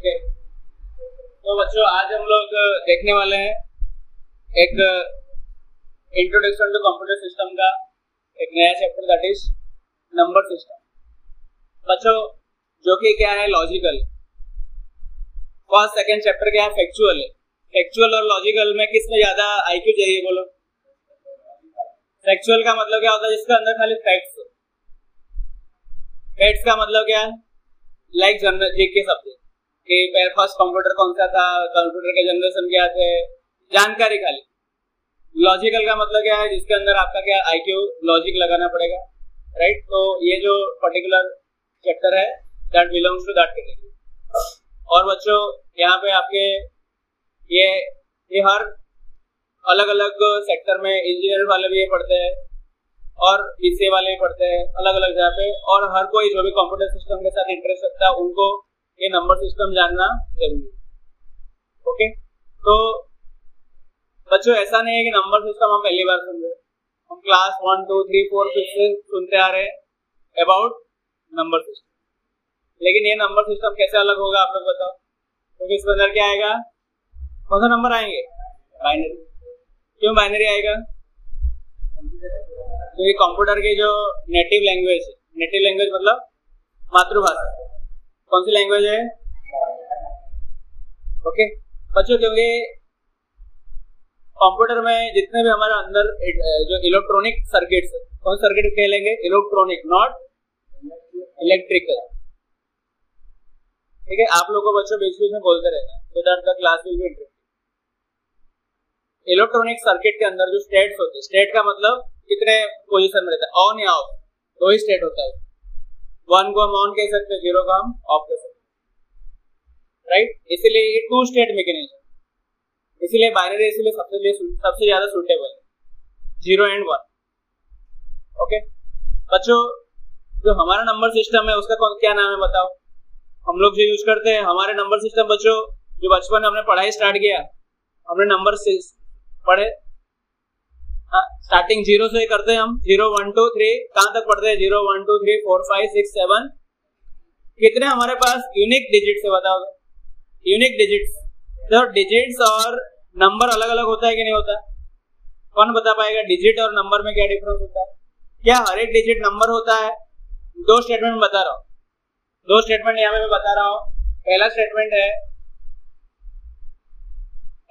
Okay, तो बच्चों आज हम लोग देखने वाले हैं एक इंट्रोडक्शन टू कंप्यूटर सिस्टम का एक नया chapter, that is number system. बच्चों जो कि क्या है, लॉजिकल। फर्स्ट सेकंड चैप्टर क्या है, फैक्चुअल है। फैक्चुअल और लॉजिकल में किसमें ज्यादा आईक्यू चाहिए बोलो? फैक्चुअल का मतलब क्या होता है, जिसके अंदर खाली फैक्ट्स। फैक्ट्स का मतलब क्या है, लाइक जनरल जीके सब्जेक्ट कि फर्स्ट कंप्यूटर कौन सा था, कंप्यूटर के जनरेशन क्या थे, जानकारी खाली। लॉजिकल का मतलब क्या है, जिसके अंदर आपका क्या आईक्यू लॉजिक लगाना पड़ेगा, राइट। तो ये जो पर्टिकुलर चैप्टर है that belongs to that category. और बच्चों यहाँ पे आपके ये हर अलग अलग सेक्टर में इंजीनियर वाले भी ये पढ़ते हैं और बीसीए वाले भी पढ़ते हैं अलग अलग जगह पे, और हर कोई जो भी कंप्यूटर सिस्टम के साथ इंटरेस्ट रखता है उनको ये नंबर सिस्टम जानना जरूरी है। ओके, तो बच्चों ऐसा नहीं है कि नंबर सिस्टम हम पहली बार सुन रहे हैं। हम क्लास 1, 2, 3, 4, 5 से सुनते आ रहे हैं अबाउट नंबर सिस्टम, लेकिन ये नंबर सिस्टम कैसे अलग होगा आप लोग बताओ? क्योंकि इसके अंदर क्या आएगा, कौन सा नंबर आएंगे? बाइनरी। क्यों बाइनरी आएगा? क्योंकि कंप्यूटर की जो नेटिव लैंग्वेज है, नेटिव लैंग्वेज मतलब मातृभाषा, कौन सी लैंग्वेज है? ओके बच्चों, क्योंकि कंप्यूटर में जितने भी हमारे अंदर जो इलेक्ट्रॉनिक सर्किट्स है, कौन सर्किट कहलेंगे? Electronic, not electrical. ठीक है, आप लोगों को बच्चों बीच बीच में बोलते रहना so that the class will be interesting. Electronic circuit के अंदर जो स्टेट्स होते हैं, स्टेट का मतलब कितने पोजीशन में रहता है, ऑन या ऑफ, दो ही स्टेट होता है। 1 को हम ऑन कह सकते हैं, 0 को हम ऑफ कह सकते हैं, राइट। इसीलिए ये 2 स्टेट मैकेनिज्म, इसीलिए बाइनरी इसलिए सबसे ज्यादा सुटेबल है, 0 and 1। ओके बच्चों, जो हमारा नंबर सिस्टम है उसका क्या नाम है बताओ? हम लोग जो यूज करते हैं हमारे नंबर सिस्टम, बच्चों जो बचपन में हमने पढ़ाई स्टार्ट किया, हमने नंबर पढ़े, स्टार्टिंग 0 से करते हैं हम, 0, 1, 2, 3 कहां तक पढ़ते हैं? 0, 1, 2, 3, 4, 5, 6, 7। कितने हमारे पास यूनिक डिजिट्स है बताओ? Unique digits. तो डिजिट्स और नंबर अलग अलग होता है कि नहीं होता? कौन बता पाएगा डिजिट और नंबर में क्या डिफरेंस होता है? क्या हर एक डिजिट नंबर होता है? 2 स्टेटमेंट में बता रहा हूं, 2 स्टेटमेंट यहाँ पे मैं बता रहा हूं। पहला स्टेटमेंट है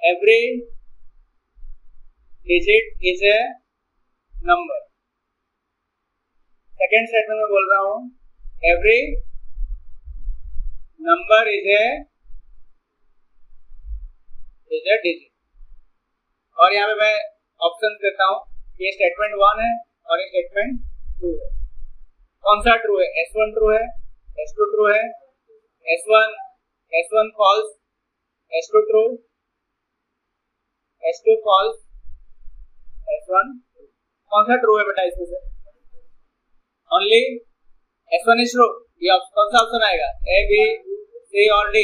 every digit is a number. Second statement में बोल रहा हूं every number is a digit. और यहाँ पे मैं ऑप्शन देता हूं, ये स्टेटमेंट 1 है और ये स्टेटमेंट 2 है। कौन सा ट्रू है? S1 ट्रू है, S2 ट्रू है, S1 false, S2 true, S2 false, S1। कौन सा ट्रू है बेटा इसमें से? Only S1 is true. ये कौन सा ऑप्शन आएगा? A, B, C और D?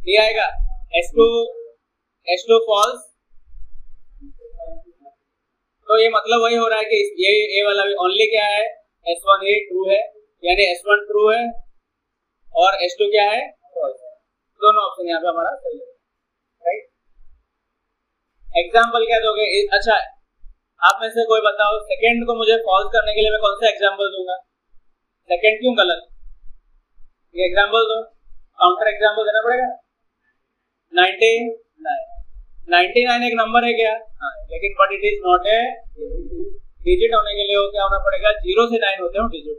D आएगा। S2 false. तो ये मतलब वही हो रहा है कि ये A वाला भी ओनली क्या है, S1 ही ट्रू है, यानी S1 ट्रू है और S2 क्या है, फॉल्स। दोनों ऑप्शन यहाँ पे हमारा सही है, राइट। एग्जाम्पल क्या दोगे? अच्छा, आप में से कोई बताओ, सेकंड को मुझे फॉल्स करने के लिए मैं कौन सा एग्जाम्पल दूंगा? सेकंड क्यों गलत? ये एग्जाम्पल दो, काउंटर एग्जाम्पल देना पड़ेगा। 99 एक नंबर है क्या? हाँ, लेकिन but it is not a digit. होने के लिए क्या होना पड़ेगा? 0 से 9 होते हैं digit.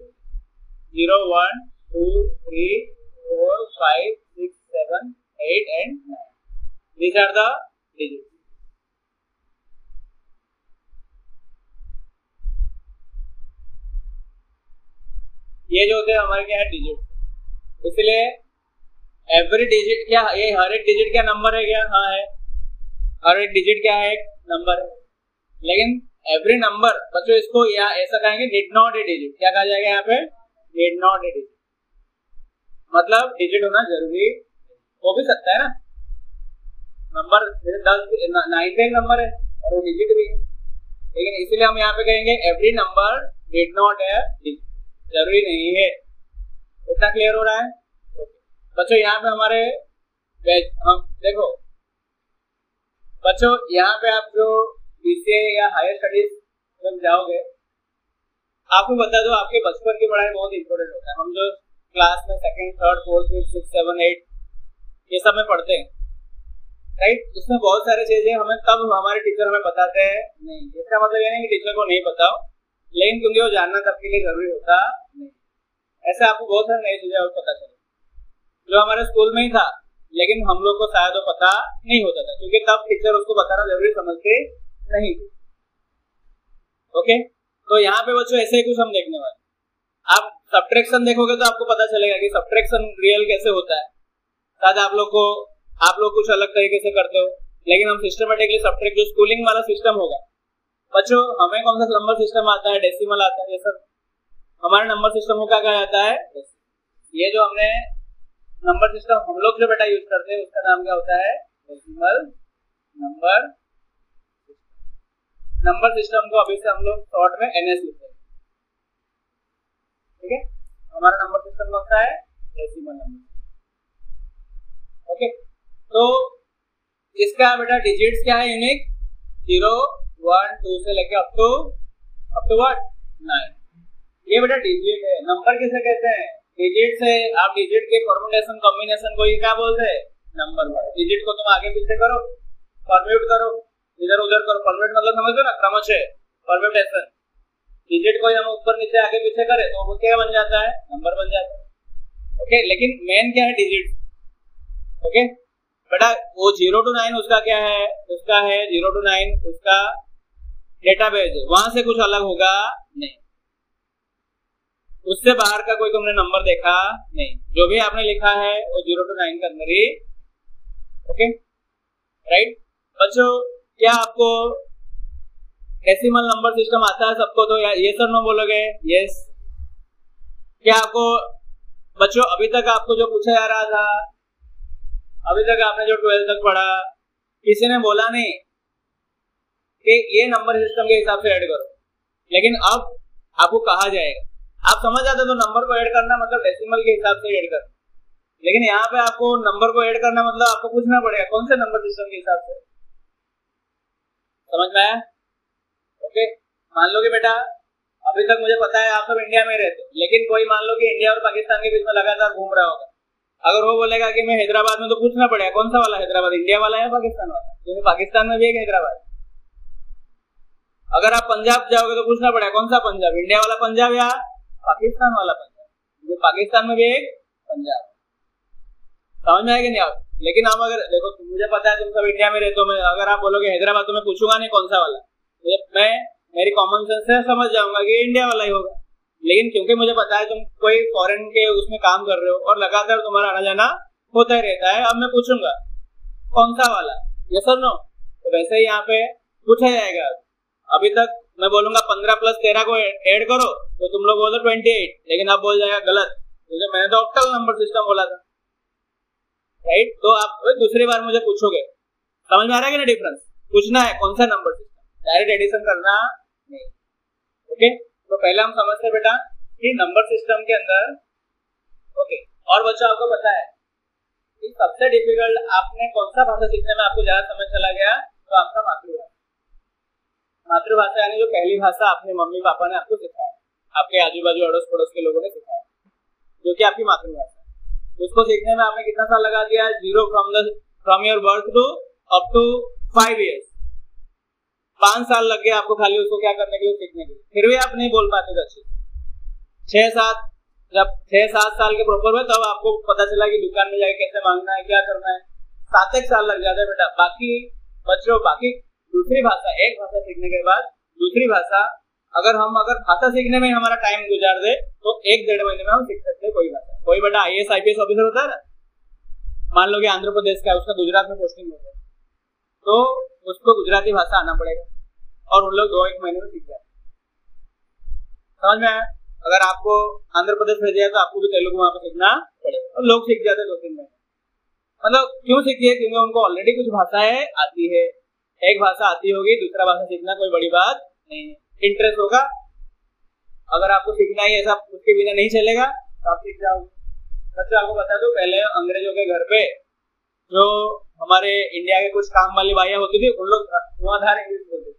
0, 1, 2, 3, 4, 5, 6, 7, 8 and 9। These are the digits। ये जो होते हैं हमारे क्या है, डिजिट। इसलिए एवरी डिजिट क्या, ये हर एक डिजिट क्या नंबर है क्या? हाँ है, हर एक डिजिट क्या है, एक नंबर है। लेकिन एवरी नंबर बच्चों इसको या ऐसा कहेंगे डिड नॉट ए डिजिट। क्या कहा जाएगा यहाँ पे? Did not a digit. मतलब डिजिट होना जरूरी हो भी सकता है ना, नंबर 9 पे एक नंबर है और वो डिजिट भी है, लेकिन इसीलिए हम यहाँ पे कहेंगे every number did not a digit. जरूरी नहीं है। इतना क्लियर हो रहा है? बच्चों यहाँ पे हमारे हम देखो बच्चों, यहाँ पे आप जो बीसीए या हायर स्टडीज जब जाओगे, आपको बता दो आपके बचपन की पढ़ाई बहुत इंपॉर्टेंट होता है। हम जो क्लास में second, third, fourth, fifth, six, seven, 8 ये सब में पढ़ते हैं, राइट, उसमें बहुत सारी चीजें हमें तब हमारे टीचर हमें बताते हैं नहीं। इसका मतलब ये नहीं कि टीचर को नहीं पता हो, लेकिन क्योंकि वो जानना तब के लिए जरूरी होता नहीं। ऐसे आपको बहुत सारी नई चीजें पता चले जो हमारे स्कूल में ही था, लेकिन हम लोग को शायद वो पता नहीं होता था, क्योंकि तब टीचर उसको बताना जरूरी समझते नहीं थे। ओके, तो यहाँ पे बच्चों ऐसे ही कुछ हम देखने वाले। आप सब्ट्रैक्शन देखोगे तो आपको पता चलेगा कि सब्ट्रैक्शन रियल कैसे होता है। शायद आप लोग कुछ अलग तरीके से करते हो, लेकिन हम सिस्टमेटिकली सब्ट्रैक्ट जो स्कूलिंग वाला सिस्टम होगा बच्चों, हमें कौन सा नंबर सिस्टम आता है, डेसिमल आता है, ये सब हमारे नंबर सिस्टम को क्या कहा जाता है। ये जो हमने नंबर सिस्टम हम लोग जो बेटा यूज करते हैं उसका नाम क्या होता है, डेसिमल नंबर सिस्टम को अभी से हम लोग शॉर्ट में एनएस लिखते हैं। ठीक है, हमारा नंबर सिस्टम कौन सा है, डेसिमल नंबर। ओके, तो इसका बेटा डिजिट्स क्या है, यूनिक 0, 1, 2 से लेके अप टू व्हाट 9। ये बेटा डिजिट है। नंबर किसे कहते हैं, डिजिट से। आप डिजिट के परम्यूटेशन कॉम्बिनेशन को ये क्या बोलते हैं, नंबर। डिजिट को तुम आगे पीछे करो, परम्यूट करो, इधर उधर करो। परम्यूट मतलब समझ लो ना, क्रमशः परम्यूटेशन। डिजिट को हम ऊपर नीचे आगे पीछे करें तो वो क्या बन जाता है, नंबर बन जाता है। ओके, लेकिन मेन क्या है, डिजिट। ओके बेटा, वो 0 to 9 उसका क्या है, उसका है 0 to 9 उसका डेटाबेस है, वहां से कुछ अलग होगा नहीं। उससे बाहर का कोई तुमने नंबर देखा नहीं, जो भी आपने लिखा है वो 0 to 9 के अंदर ही। ओके राइट बच्चों, क्या आपको डेसिमल नंबर सिस्टम आता है सबको, तो यस और नो बोलोगे, यस। क्या आपको बच्चों अभी तक आपको जो पूछा जा रहा था, अभी तक आपने जो 12th तक पढ़ा, किसी ने बोला नहीं कि ये नंबर सिस्टम के हिसाब से ऐड करो, लेकिन अब आपको कहा जाएगा। आप समझ जाते तो नंबर को ऐड करना मतलब डेसिमल के हिसाब से ऐड करना, लेकिन यहाँ पे आपको नंबर को ऐड करना मतलब आपको पूछना पड़ेगा कौन से नंबर सिस्टम के हिसाब से। समझ में आया? ओके, मान लो कि बेटा अभी तक मुझे पता है आप सब इंडिया में रहते हो, लेकिन कोई मान लो कि इंडिया और पाकिस्तान के बीच में लगातार घूम रहा होगा। अगर वो बोलेगा कि मैं हैदराबाद में, तो पूछना पड़ेगा कौन सा वाला हैदराबाद, इंडिया वाला या पाकिस्तान वाला, क्योंकि पाकिस्तान में भी एक हैदराबाद। अगर आप पंजाब जाओगे तो पूछना पड़ेगा कौन सा पंजाब, इंडिया वाला पंजाब या पाकिस्तान वाला पंजाब, क्योंकि पाकिस्तान में भी एक पंजाब। समझ में आएगा नहीं आप? लेकिन हम अगर देखो, मुझे पता है तुम सब इंडिया में रहते हो, मैं अगर आप बोलोगे हैदराबाद तो मैं पूछूंगा नहीं कौन सा वाला, मैं मेरी कॉमन सेंस से समझ जाऊंगा कि इंडिया वाला ही होगा। लेकिन क्योंकि मुझे पता है तुम कोई फॉरेन के उसमें काम कर रहे हो और लगातार तुम्हारा आना जाना होता ही रहता है, अब मैं पूछूंगा कौन सा वाला, यस और नो, तो वैसे ही यहाँ पे पूछा जाएगा। अभी तक मैं बोलूंगा 15 + 13 को ऐड करो तो तुम लोग बोलो 28, लेकिन अब बोल जाएगा गलत, क्योंकि मैंने तो ऑक्टल नंबर सिस्टम बोला था, राइट। तो आप दूसरी बार मुझे पूछोगे, समझ में आ रहा है कि ना डिफरेंस? पूछना है कौन सा नंबर सिस्टम, डायरेक्ट एडिशन करना नहीं। ओके, तो पहले हम समझते बेटा कि नंबर सिस्टम के अंदर। ओके, और बच्चों आपको पता है कि सबसे डिफिकल्ट आपने कौन सा भाषा सीखने में आपको ज्यादा समय चला गया, तो आपका मातृभाषा। मातृभाषा यानी जो पहली भाषा अपने मम्मी पापा ने आपको सिखाया, आपके आजू बाजू अड़ोस पड़ोस के लोगों ने सिखाया, जो कि आपकी मातृभाषा। उसको सीखने में आपने कितना साल लगा दिया, 0 from your birth to up to 5 years, 5 साल लग गए आपको खाली उसको क्या करने के लिए, सीखने के लिए। फिर भी आप नहीं बोल पाते थे अच्छे। 6-7 जब 6-7 साल के प्रॉपर हुए तब आपको पता चला कि दुकान में जाके कैसे मांगना है, क्या करना है। 7-1 साल लग जाते बेटा। बाकी बच्चों, बाकी दूसरी भाषा, एक भाषा सीखने के बाद दूसरी भाषा, अगर भाषा सीखने में हमारा टाइम गुजार दे तो 1-1.5 महीने में हम सीख सकते हैं कोई भाषा। कोई बेटा IAS IPS ऑफिसर होता है ना, मान लो कि आंध्र प्रदेश का है, उसका गुजरात में पोस्टिंग हो गया, तो उसको गुजराती भाषा आना पड़ेगा और उन लोग 2-1 महीने में सीख जाते। समझ में आया? अगर आपको आंध्र प्रदेश भेज दिया तो आपको भी तेलुगु वहां पर सीखना पड़ेगा, और लोग सीख जाते 2-3 महीने। मतलब क्यों सीखिए? क्योंकि उनको ऑलरेडी कुछ भाषाएं आती है। एक भाषा आती होगी, दूसरा भाषा सीखना कोई बड़ी बात नहीं है। इंटरेस्ट होगा, अगर आपको सीखना ही ऐसा उसके बिना नहीं चलेगा तो आप सीख जाओगे। बच्चों आपको बता दूं, पहले अंग्रेजों के घर पे जो हमारे इंडिया के कुछ काम वाली बाइयां होती थी, उन लोग धुआंधार इंग्लिश बोलते थे,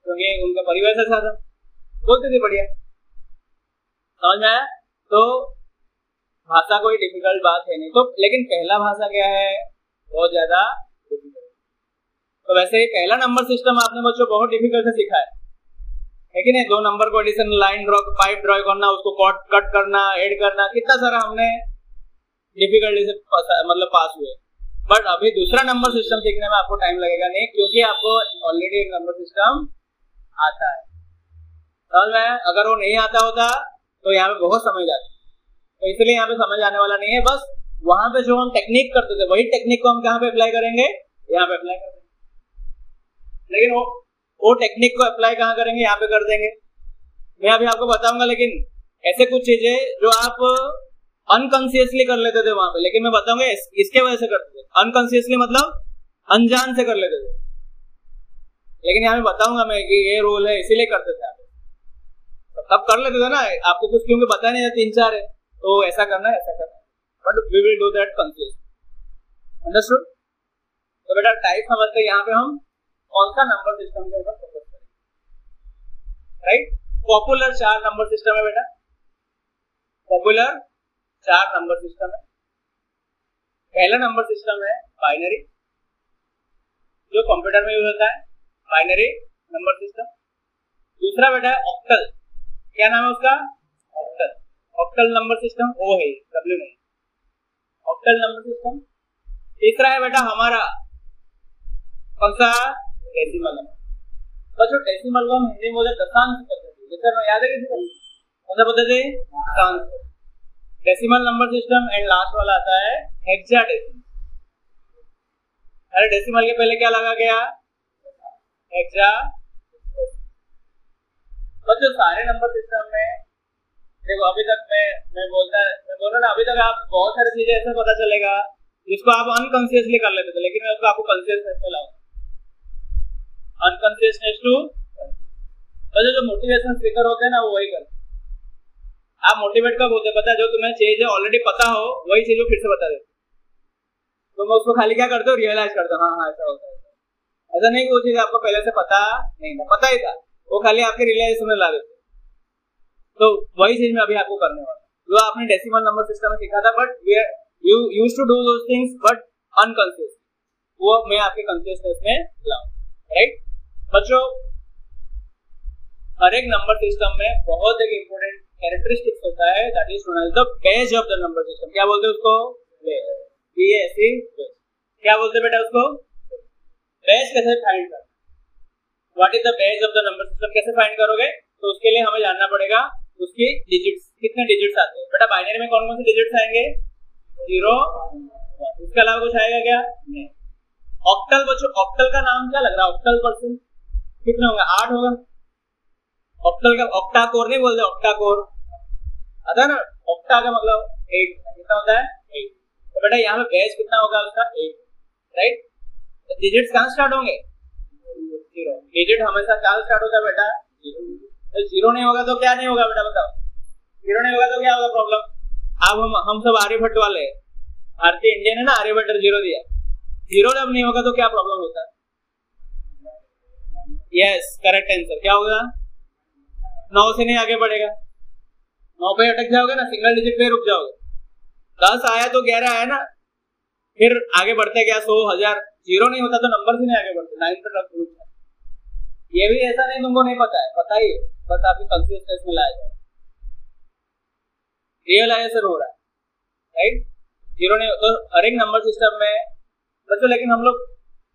क्योंकि उनका परिवेश ऐसा था, बोलते थे बढ़िया। समझ में आया? तो भाषा कोई डिफिकल्ट बात है नहीं, तो लेकिन पहला भाषा क्या है, बहुत ज्यादा डिफिकल्ट। तो वैसे ही पहला नंबर सिस्टम आपने बच्चों बहुत डिफिकल्ट से सीखा है कि नहीं? 2 नंबर को addition, line draw, pipe draw करना, उसको कट करना, ऐड करना, कितना सारा हमने डिफिकल्टी से मतलब पास हुए। बट अभी दूसरा नंबर सिस्टम सीखने में आपको टाइम लगेगा नहीं, क्योंकि आपको ऑलरेडी एक नंबर सिस्टम आता है। समझ में आया? अगर वो नहीं आता होता तो यहाँ पे बहुत समय जाता, तो इसलिए यहाँ पे समझ आने वाला नहीं है। बस वहां पे जो हम टेक्निक करते थे, वही टेक्निक को हम कहाँ पे अप्लाई करेंगे, यहाँ पे अप्लाई करेंगे। लेकिन वो टेक्निक को अप्लाई कहाँ करेंगे, यहाँ पे कर देंगे। मैं अभी आपको बताऊंगा, लेकिन ऐसे कुछ चीजें जो आप अनकॉन्शियसली कर लेते थे वहां पे, लेकिन मैं बताऊंगा इसके वजह से करते थे। अनकॉन्शियसली मतलब अनजान से कर लेते थे, लेकिन यहाँ पे बताऊंगा मैं कि ये रोल है, इसीलिए करते थे आप। तब कर लेते थे ना, आपको कुछ क्योंकि पता नहीं था, 3-4 है तो ऐसा करना है, ऐसा करना है, but we will do that consciously. Understood? तो बेटा टाइप समझते हैं, यहाँ पे हम कौन सा नंबर सिस्टम के ऊपर फोकस करेंगे, राइट? पॉपुलर 4 नंबर सिस्टम है बेटा, पॉपुलर 4 नंबर सिस्टम है। पहला नंबर सिस्टम है बाइनरी, जो कंप्यूटर में यूज होता है, बाइनरी नंबर सिस्टम। दूसरा बेटा है ऑक्टल, क्या नाम है उसका, ऑक्टल, ऑक्टल नंबर सिस्टम, ओ है, डब्ल्यू नहीं, ऑक्टल नंबर सिस्टम। तीसरा है बेटा हमारा कौन सा, डेसिमल नंबर। बच्चों डेसिमल को हम हिंदी में बोलते दशांश पद्धति, जैसे याद है किसी को, कौन सा पद्धति, दशांश decimal number system. And last वाला आता है हेक्साडेसिमल। अरे डेसिमल के पहले क्या लगा गया, हेक्सा। बच्चों सारे नंबर सिस्टम में देखो, अभी तक मैं बोल रहा ना, अभी तक आप बहुत सारी चीजें ऐसे पता चलेगा जिसको आप अनकॉन्शियसली कर लेते थे, लेकिन मैं उसको आपको कॉन्शियसनेस में लाऊंगा, अनकॉन्शियसनेस टू। बच्चों जो मोटिवेशन स्पीकर होते हैं ना, वो वही करते हैं। आप मोटिवेट कब होते पता है, जो तुम्हें चीज ऑलरेडी पता हो वही चीज वो फिर से बता देते, तो मैं उसको खाली क्या करते हो, रियलाइज करते हो, हाँ ऐसा होता है। ऐसा नहीं कि वो चीज आपको पहले से पता नहीं था, पता ही था, वो खाली आपके रियलाइजेशन में ला देते। तो वही चीज मैं अभी आपको करने वाला हूं, जो आपने डेसिमल नंबर सिस्टम में सीखा था, but you used to do those things but unconscious, वो मैं आपके कॉन्शियसनेस में लाऊं, राइट? बच्चों हर एक नंबर सिस्टम में बहुत एक इंपॉर्टेंट कैरेक्टरिस्टिक्स होता है, that is known as the base of the number system. क्या बोलते हैं उसको, बेस। क्या बोलते हैं बेटा उसको, बेस। कैसे फाइंड करना, what is the base of the number system, कैसे फाइंड करोगे? तो उसके लिए हमें जानना पड़ेगा उसकी डिजिट्स, कितने डिजिट्स आते हैं। बेटा बाइनरी में कौन कौन से डिजिट्स आएंगे, 0, 1, इसके अलावा कुछ आएगा क्या, नहीं। ऑक्टल, बच्चों ऑक्टल का नाम क्या लग रहा है, ऑक्टल परसेंट कितने होगा, 8 होगा। ऑक्टल का ऑक्टा कोर नहीं बोलते, ऑक्टा कोर आता है ना, ऑक्टा का मतलब 8, कितना होता है 8। तो बेटा यहाँ पे बेस कितना होगा उसका, 8, राइट? तो डिजिट्स कहाँ स्टार्ट होंगे, 0। डिजिट हमेशा कहाँ स्टार्ट होता है बेटा, 0। तो 0 नहीं होगा तो क्या नहीं होगा बेटा, बताओ। 0 नहीं होगा तो क्या होगा प्रॉब्लम। अब हम सब आर्यभट्ट वाले हैं, भारतीय इंडियन है ना, आर्यभट्ट 0 दिया, 0 जब नहीं होगा तो क्या प्रॉब्लम होता है, यस करेक्ट आंसर क्या होगा, 9 से नहीं आगे बढ़ेगा, 9 पे अटक जाओगे ना, सिंगल डिजिट पे रुक जाओगे। 10 आया तो 11 आया ना, फिर आगे बढ़ते क्या, 100, 1000। 0 नहीं होता तो नंबर से नहीं आगे बढ़ते, 9 पे रुक जाए। ये भी ऐसा नहीं तुमको नहीं पता है, पता ही है, बस आपकी कॉन्शियसनेस में लाया जाए, रियलाइजेशन हो रहा है, राइट? 0 नहीं तो हर एक नंबर सिस्टम में बच्चों, लेकिन हम लोग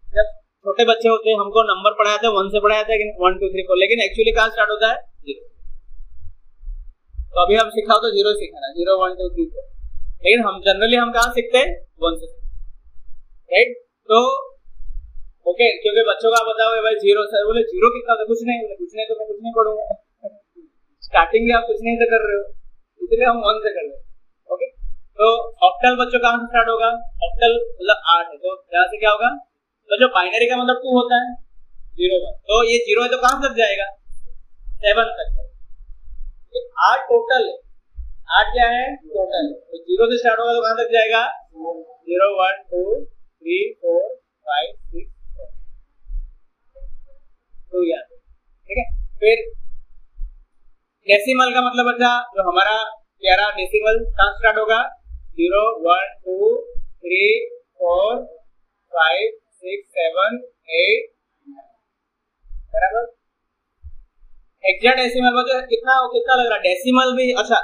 जब छोटे बच्चे होते हैं हमको नंबर पढ़ाया था 1 से पढ़ाया था, 1 2 3 4, लेकिन एक्चुअली कहाँ स्टार्ट होता है, 0। तो अभी हम सिखाओ तो 0 सीखना, 0 1 2 3 4, लेकिन हम जनरली हम कहाँ सीखते हैं, 1 से, राइट? तो ओके, क्योंकि बच्चों का बताओ भाई 0 सर, बोले 0 कितना होता है, कुछ नहीं, कुछ नहीं तो मैं कुछ नहीं पढ़ूंगा, स्टार्टिंग में आप कुछ नहीं से कर रहे हो, इसलिए हम 1 से कर रहे हैं। ओके, तो ऑक्टल बच्चों कहाँ से स्टार्ट होगा, ऑक्टल मतलब 8 है, तो यहाँ से क्या होगा, तो जो बाइनरी का मतलब 2 होता है, 0 1, तो ये 0 है तो कहाँ तक जाएगा, 7 तक। 8 टोटल है, 8 क्या है टोटल, तो 0 से स्टार्ट होगा तो कहां तक जाएगा 0 1 2 3 4 5 6 2 यहाँ, ठीक है। फिर डेसिमल का मतलब अच्छा जो हमारा प्यारा डेसिमल कहां स्टार्ट होगा 0 1 2 3 4 5 6 7 8 बराबर। हेक्साडेसिमल मतलब कितना लग रहा है, डेसिमल भी, अच्छा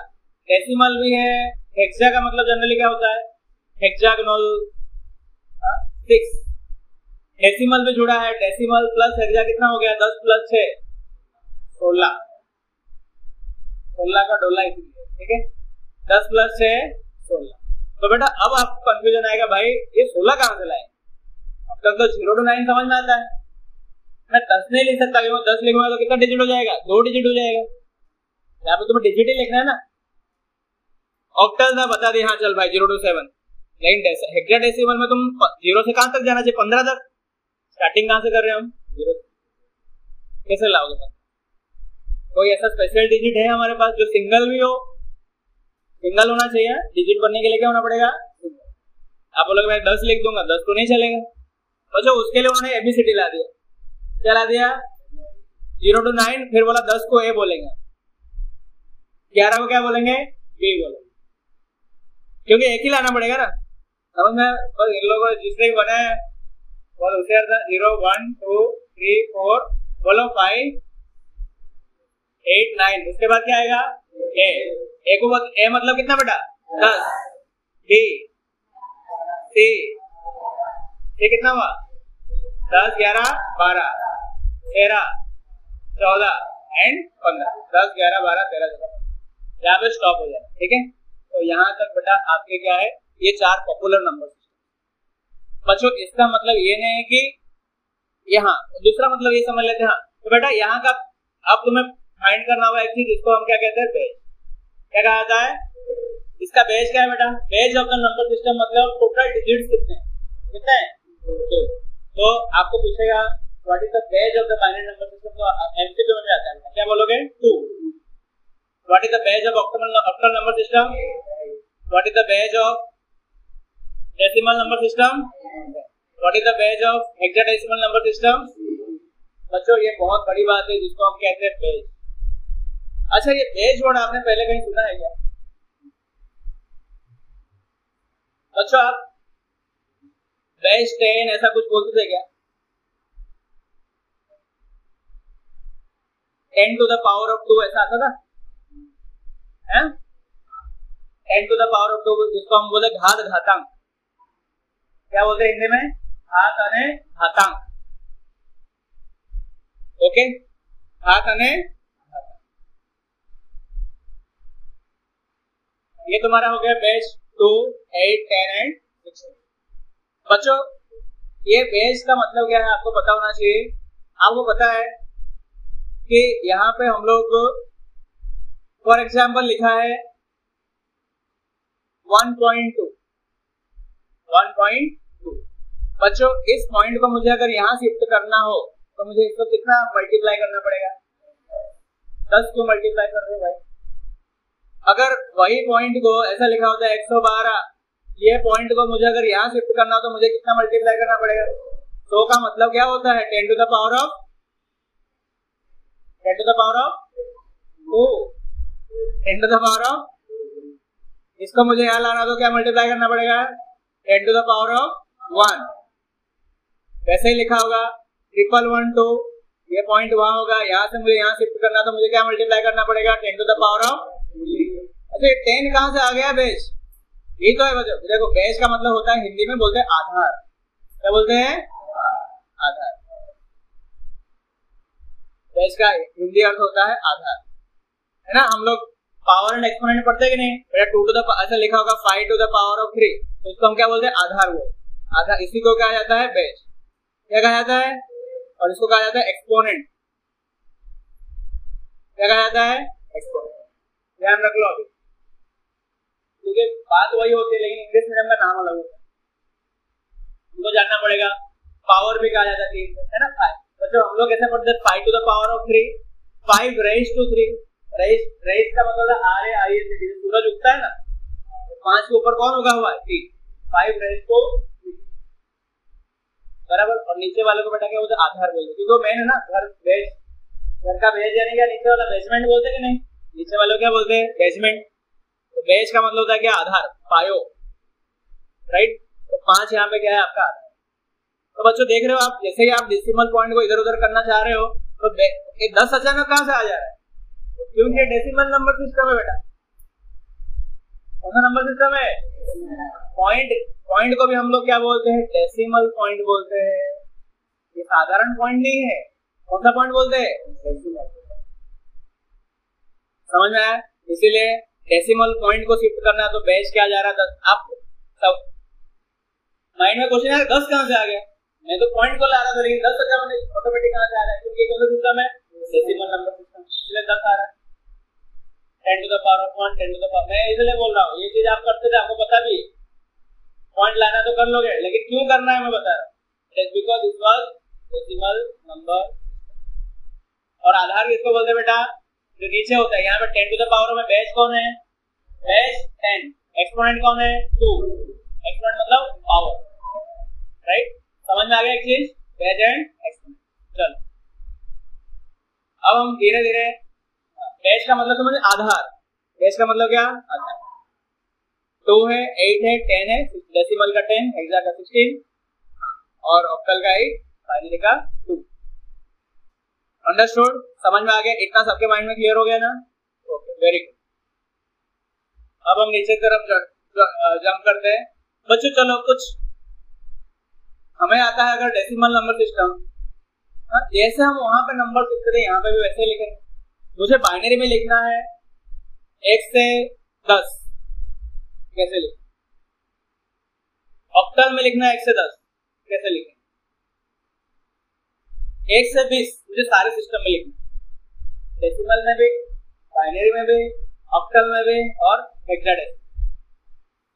डेसिमल भी है। हेक्सा का मतलब जनरली क्या होता है हेक्सागोनल 6, डेसिमल भी जुड़ा है, डेसिमल प्लस हेक्सा कितना हो गया 10 प्लस 6 16, 16 का डोला इसलिए, ठीक है 10 प्लस 6 16। तो बेटा अब आपको कंफ्यूजन आएगा भाई ये 16 कहां से लाए, अब तक तो 0 to 9 समझ में आता है, मैं 10 नहीं लिख सकता, 10 लिखूंगा तो कितना डिजिट हो जाएगा 2 डिजिट हो जाएगा, यहाँ पे तुम्हें डिजिट ही लिखना है ना। ऑक्टल था बता दे, हाँ चल भाई 0 to 7, लेकिन हेक्साडेसिमल में तुम 0 से कहां तक जाना चाहिए 15 तक, स्टार्टिंग कहां से कर रहे हैं हम 0 से, कैसे लाओगे? कोई ऐसा स्पेशल डिजिट है हमारे पास जो सिंगल भी हो, सिंगल होना चाहिए, डिजिट बनने के लिए क्या होना पड़ेगा, आप बोलोगे मैं 10 लिख दूंगा 10 तो नहीं चलेगा, तो जो उसके लिए उन्होंने एबीसीडी ला दिया, क्या ला दिया 0 to 9, फिर बोला 10 को ए बोलेंगे, 11 को क्या बोलेंगे बी बोलेंगे, क्योंकि एक ही लाना पड़ेगा ना, समझ में? बस इन लोगों जिसने भी बनाया बहुत होशियार था, 0 1 2 3 4 बोलो 5 8 9, उसके बाद क्या आएगा ए को ए मतलब कितना बेटा 10, बी सी ये कितना हुआ 10 11 12 13 14 एंड 15, 10 11 12 13 14, यहाँ पे स्टॉप हो जाए, ठीक है। तो यहाँ तक बेटा आपके क्या है ये 4 पॉपुलर नंबर सिस्टम। बच्चों इसका मतलब ये नहीं है कि यहाँ दूसरा मतलब ये समझ लेते हैं, हाँ तो बेटा यहाँ का अब तुम्हें फाइंड करना होगा एक चीज, इसको हम क्या कहते हैं बेज, क्या कहा जाता है इसका बेज क्या है बेटा, base of the number system मतलब टोटल डिजिट्स कितने हैं 2, तो आपको पूछेगा what is the base of the binary number system, तो एमसीक्यू में आता है क्या बोलोगे 2। What is the base of octal number system, what is the base of decimal number system, what is the base of hexadecimal number system. बच्चों ये बहुत बड़ी बात है जिसको हम कहते हैं बेज। अच्छा ये बेज वर्ड आपने पहले कहीं सुना है क्या बच्चों, आप बेज 10 ऐसा कुछ बोलते थे क्या, 10 to the power of 2 ऐसा आता था, 10 to the power of 2 जिसको हम बोलते घात घातांक, क्या बोलते हैं हिंदी में घात अने घातांक, ओके घात अने ये तुम्हारा हो गया बेज 2 8 10 एंड 16। बच्चों ये बेज का मतलब क्या है आपको पता होना चाहिए। आपको पता है कि यहाँ पे हम लोग फॉर एग्जाम्पल लिखा है 1.2 बच्चों इस पॉइंट को मुझे अगर यहाँ शिफ्ट करना हो तो मुझे इसको कितना मल्टीप्लाई करना पड़ेगा 10 को मल्टीप्लाई कर दो भाई। अगर वही पॉइंट को ऐसा लिखा होता है 112, ये पॉइंट को मुझे अगर यहाँ शिफ्ट करना हो तो मुझे कितना मल्टीप्लाई करना पड़ेगा 100 का मतलब क्या होता है 10 to the power of 2 10 to the power of, इसको मुझे यहाँ लाना तो क्या मल्टीप्लाई करना पड़ेगा 10 to the power of 1। वैसे ही लिखा होगा 11112, ये पॉइंट वहां होगा, यहाँ से मुझे यहाँ शिफ्ट करना तो मुझे क्या मल्टीप्लाई करना पड़ेगा 10 to the power of। अच्छा 10 कहां से आ गया बेज, ये तो है बच्चों। देखो बेज का मतलब होता है हिंदी में बोलते हैं आधार, क्या बोलते हैं आधार, बेज का हिंदी अर्थ होता है आधार, है ना। हम लोग पावर एंड एक्सपोनेंट पढ़ते हैं कि नहीं बेटा, 2 to the ऐसा लिखा होगा 5 to the power of 3, तो इसको हम क्या बोलते हैं आधार, वो आधार, इसी को कहा जाता है बेज, क्या कहा जाता है, और इसको कहा जाता है एक्सपोनेंट, क्या कहा जाता है एक्सपोनेंट, ध्यान रख लो अभी, क्योंकि बात वही होती है लेकिन इंग्लिश मीडियम का नाम अलग होता है, हमको जानना पड़ेगा। पावर भी कहा जाता है ना 5, बच्चों हम लोग कैसे पढ़ते हैं 5 to the power of 3, 5 raised to 3, raised का मतलब है R A I S T, सूरज उगता 5 के ऊपर कौन उगा हुआ है? 3, 5 रेज टू 3, बराबर। और नीचे वाले को बेटा क्या बोलते हैं? आधार बोलते हैं, क्योंकि मेन है ना घर बेस, घर का बेस यानी क्या? नीचे वाला बेसमेंट बोलते हैं कि नहीं? नीचे वाले को क्या बोलते हैं? बेसमेंट। तो बेस का मतलब होता है क्या? आधार, पायो, राइट। तो 5 यहाँ पे क्या है आपका आधार। तो बच्चों देख रहे हो आप, जैसे ही आप डेसिमल पॉइंट को इधर उधर करना चाह रहे हो तो ये 10 अचानक कहां से आ जा रहा है? क्योंकि डेसिमल नंबर सिस्टम है बेटा। कौन सा नंबर सिस्टम है? पॉइंट को भी हम लोग क्या बोलते हैं? डेसिमल पॉइंट बोलते हैं। ये साधारण पॉइंट नहीं है। कौन सा पॉइंट बोलते हैं? डेसिमल। समझ में आया? इसीलिए डेसिमल पॉइंट को शिफ्ट करना है तो बेस क्या जा रहा है? 10। आप सब माइंड में क्वेश्चन है 10 कहां से आ गया? मैं तो पॉइंट को ला रहा था, लेकिन 10 अच्छा मैंने ऑटोमेटिक कहां से आ रहा है? क्योंकि कौन सा सिस्टम है? डेसिमल नंबर सिस्टम, इसलिए 10 आ रहा है। 10 to the power of 1, 10 to the power। मैं इसलिए बोल रहा हूँ, ये चीज आप करते थे, आपको पता भी पॉइंट लाना तो कर लोगे, लेकिन क्यों करना है मैं बता रहा हूँ। It is because this was decimal number. और आधार किसको बोलते हैं बेटा? जो नीचे होता है। यहाँ पे 10 to the power में बेस कौन है? बेस 10। एक्सपोनेंट कौन है? 2। एक्सपोनेंट मतलब पावर, राइट। समझ में आ गया एक चीज? Base and exponent. चलो अब हम धीरे धीरे, बेस का मतलब समझे? आधार। बेस का मतलब क्या? आधार। 2 है, 8 है, 10 है, डेसिमल का 10, हेक्सा का 16 और ऑक्टल का 8, बाइनरी का 2। अंडरस्टूड? समझ में आ गया? इतना सबके माइंड में क्लियर हो गया ना? Okay, very good. अब हम नीचे की तरफ जंप करते हैं बच्चों। चलो कुछ हमें आता है अगर डेसिमल नंबर सिस्टम, जैसे हम वहां पे नंबर लिखते थे यहाँ पे भी वैसे लिखेंगे। मुझे बाइनरी में लिखना है 1 से 10, कैसे लिखें? ऑक्टल में लिखना है 1 से 10, कैसे लिखें? 1 से 20 मुझे सारे सिस्टम में लिखना है, डेसिमल में भी, बाइनरी में भी, ऑक्टल में भी और हेक्साडेसिमल।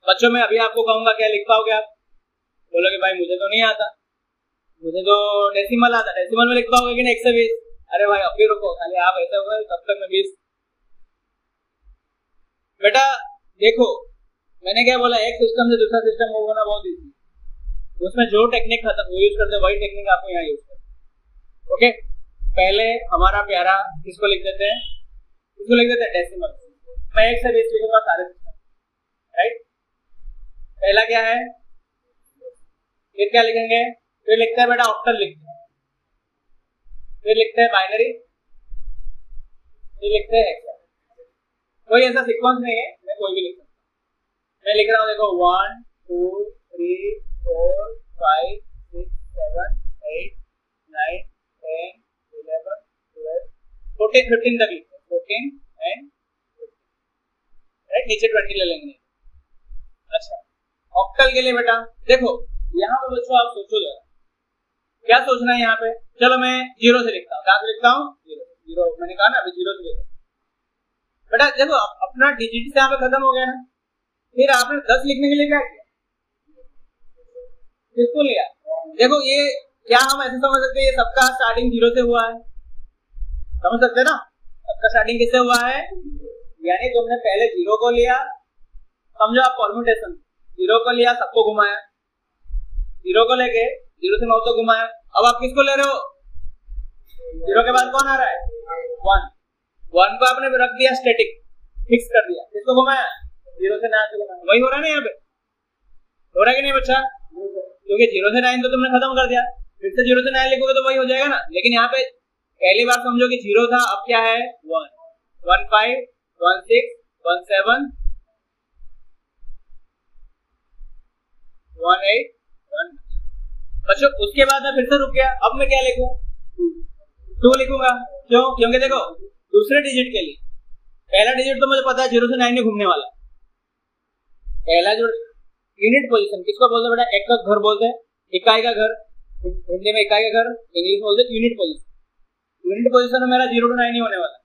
बच्चों मैं अभी आपको कहूंगा, क्या लिख पाओगे आप? बोलोगे भाई मुझे तो नहीं आता, मुझे तो डेसिमल आता। डेसिमल में लिख पाओगे कि नहीं 1 से 20? अरे भाई अभी रुको, खाली आप ऐसे हो गए तब तक मैं 20। बेटा देखो मैंने क्या बोला, एक सिस्टम से दूसरा सिस्टम मूव होना बहुत इजी, उसमें जो टेक्निक खत्म यूज करते वही टेक्निक आपको यहाँ यूज करते। ओके, पहले हमारा प्यारा किसको लिख देते हैं? इसको लिख देते हैं डेसिमल। मैं 1 से 20 लिखूंगा सारे सिस्टम, राइट। पहला क्या है? फिर क्या लिखेंगे? फिर लिखते हैं बेटा ऑक्टल लिखते हैं, फिर लिखते हैं बाइनरी, फिर लिखते हैं हेक्सा। कोई ऐसा सीक्वेंस नहीं है, मैं कोई भी लिख सकता हूं। मैं लिख रहा हूं, देखो 1 2 3 4 5 6 7 8 9 10 11 12 14 15 तक लिखते हैं, 14 एंड 15, राइट। नीचे 20 ले लेंगे। अच्छा, ऑक्टल के लिए बेटा देखो यहाँ पे बच्चों आप सोचो जरा, क्या सोचना है यहाँ पे? चलो मैं 0 से लिखता हूँ। कहाँ से लिखता हूँ? 0। मैंने कहा ना अभी 0 से लिखता। बेटा देखो अपना डिजिट से यहाँ पे खत्म हो गया ना, फिर आपने 10 लिखने के लिए क्या किया? किसको लिया? देखो ये क्या हम ऐसे समझ सकते हैं, ये सबका स्टार्टिंग 0 से हुआ है, समझ सकते हैं ना? सबका स्टार्टिंग किससे हुआ है? यानी तुमने पहले 0 को लिया, समझो आप परम्यूटेशन, 0 को लिया, सबको घुमाया, 0 को लेके 0 से 9 तक घुमाया। अब आप किसको ले रहे हो? 0 के बाद कौन आ रहा है? 1 को आपने रख दिया स्टैटिक, फिक्स कर दिया, किसको घुमाया? 0 से 9 तक घुमाया। वही हो रहा है ना यहाँ पे? हो रहा है कि नहीं बच्चा? क्योंकि 0 से 9 तो तुमने खत्म कर दिया, फिर से 0 से 9 लिखोगे तो वही हो जाएगा ना। लेकिन यहाँ पे पहली बार समझो कि 0 था, अब क्या है? 1 1 5 1 6 1 7 1 8 1। बच्चों उसके बाद मैं फिर से रुक गया, अब मैं क्या लिखूं? 2 लिखूंगा। क्यों? क्योंकि देखो दूसरे डिजिट के लिए पहला डिजिट तो मुझे पता है 0 से 9 नहीं घूमने वाला। पहला जो यूनिट पोजीशन किसको बोलते हैं बेटा? एक का घर बोलते हैं, इकाई का घर, हिंदी में इकाई का घर, इंग्लिश में बोलते हैं यूनिट पोजीशन। यूनिट पोजीशन में मेरा 0 to 9 नहीं होने वाला।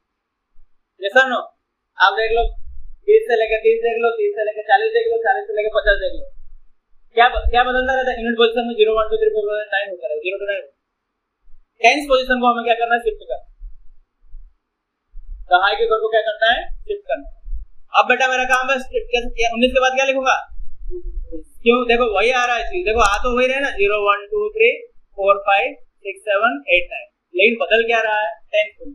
जैसा नो आप देख लो 20 से लेकर 30 देख लो, 30 से लेकर 40 देख लो, 40 से लेकर 50 देख लो, क्या बदलता रहता है? यूनिट पोजीशन में 0 1 2 3 4 5 9 होता है, 0 to 9। टेंस पोजीशन को हमें क्या करना है? शिफ्ट करना। दहाई के घर को क्या करना है? शिफ्ट करना। अब बेटा मेरा काम है 19 के बाद क्या लिखूंगा, क्यों देखो वही आ रहा है चीज, देखो आ तो वही रहे ना 0 1 2 3 4 5 6 7 8 9, लेकिन बदल क्या रहा है 10,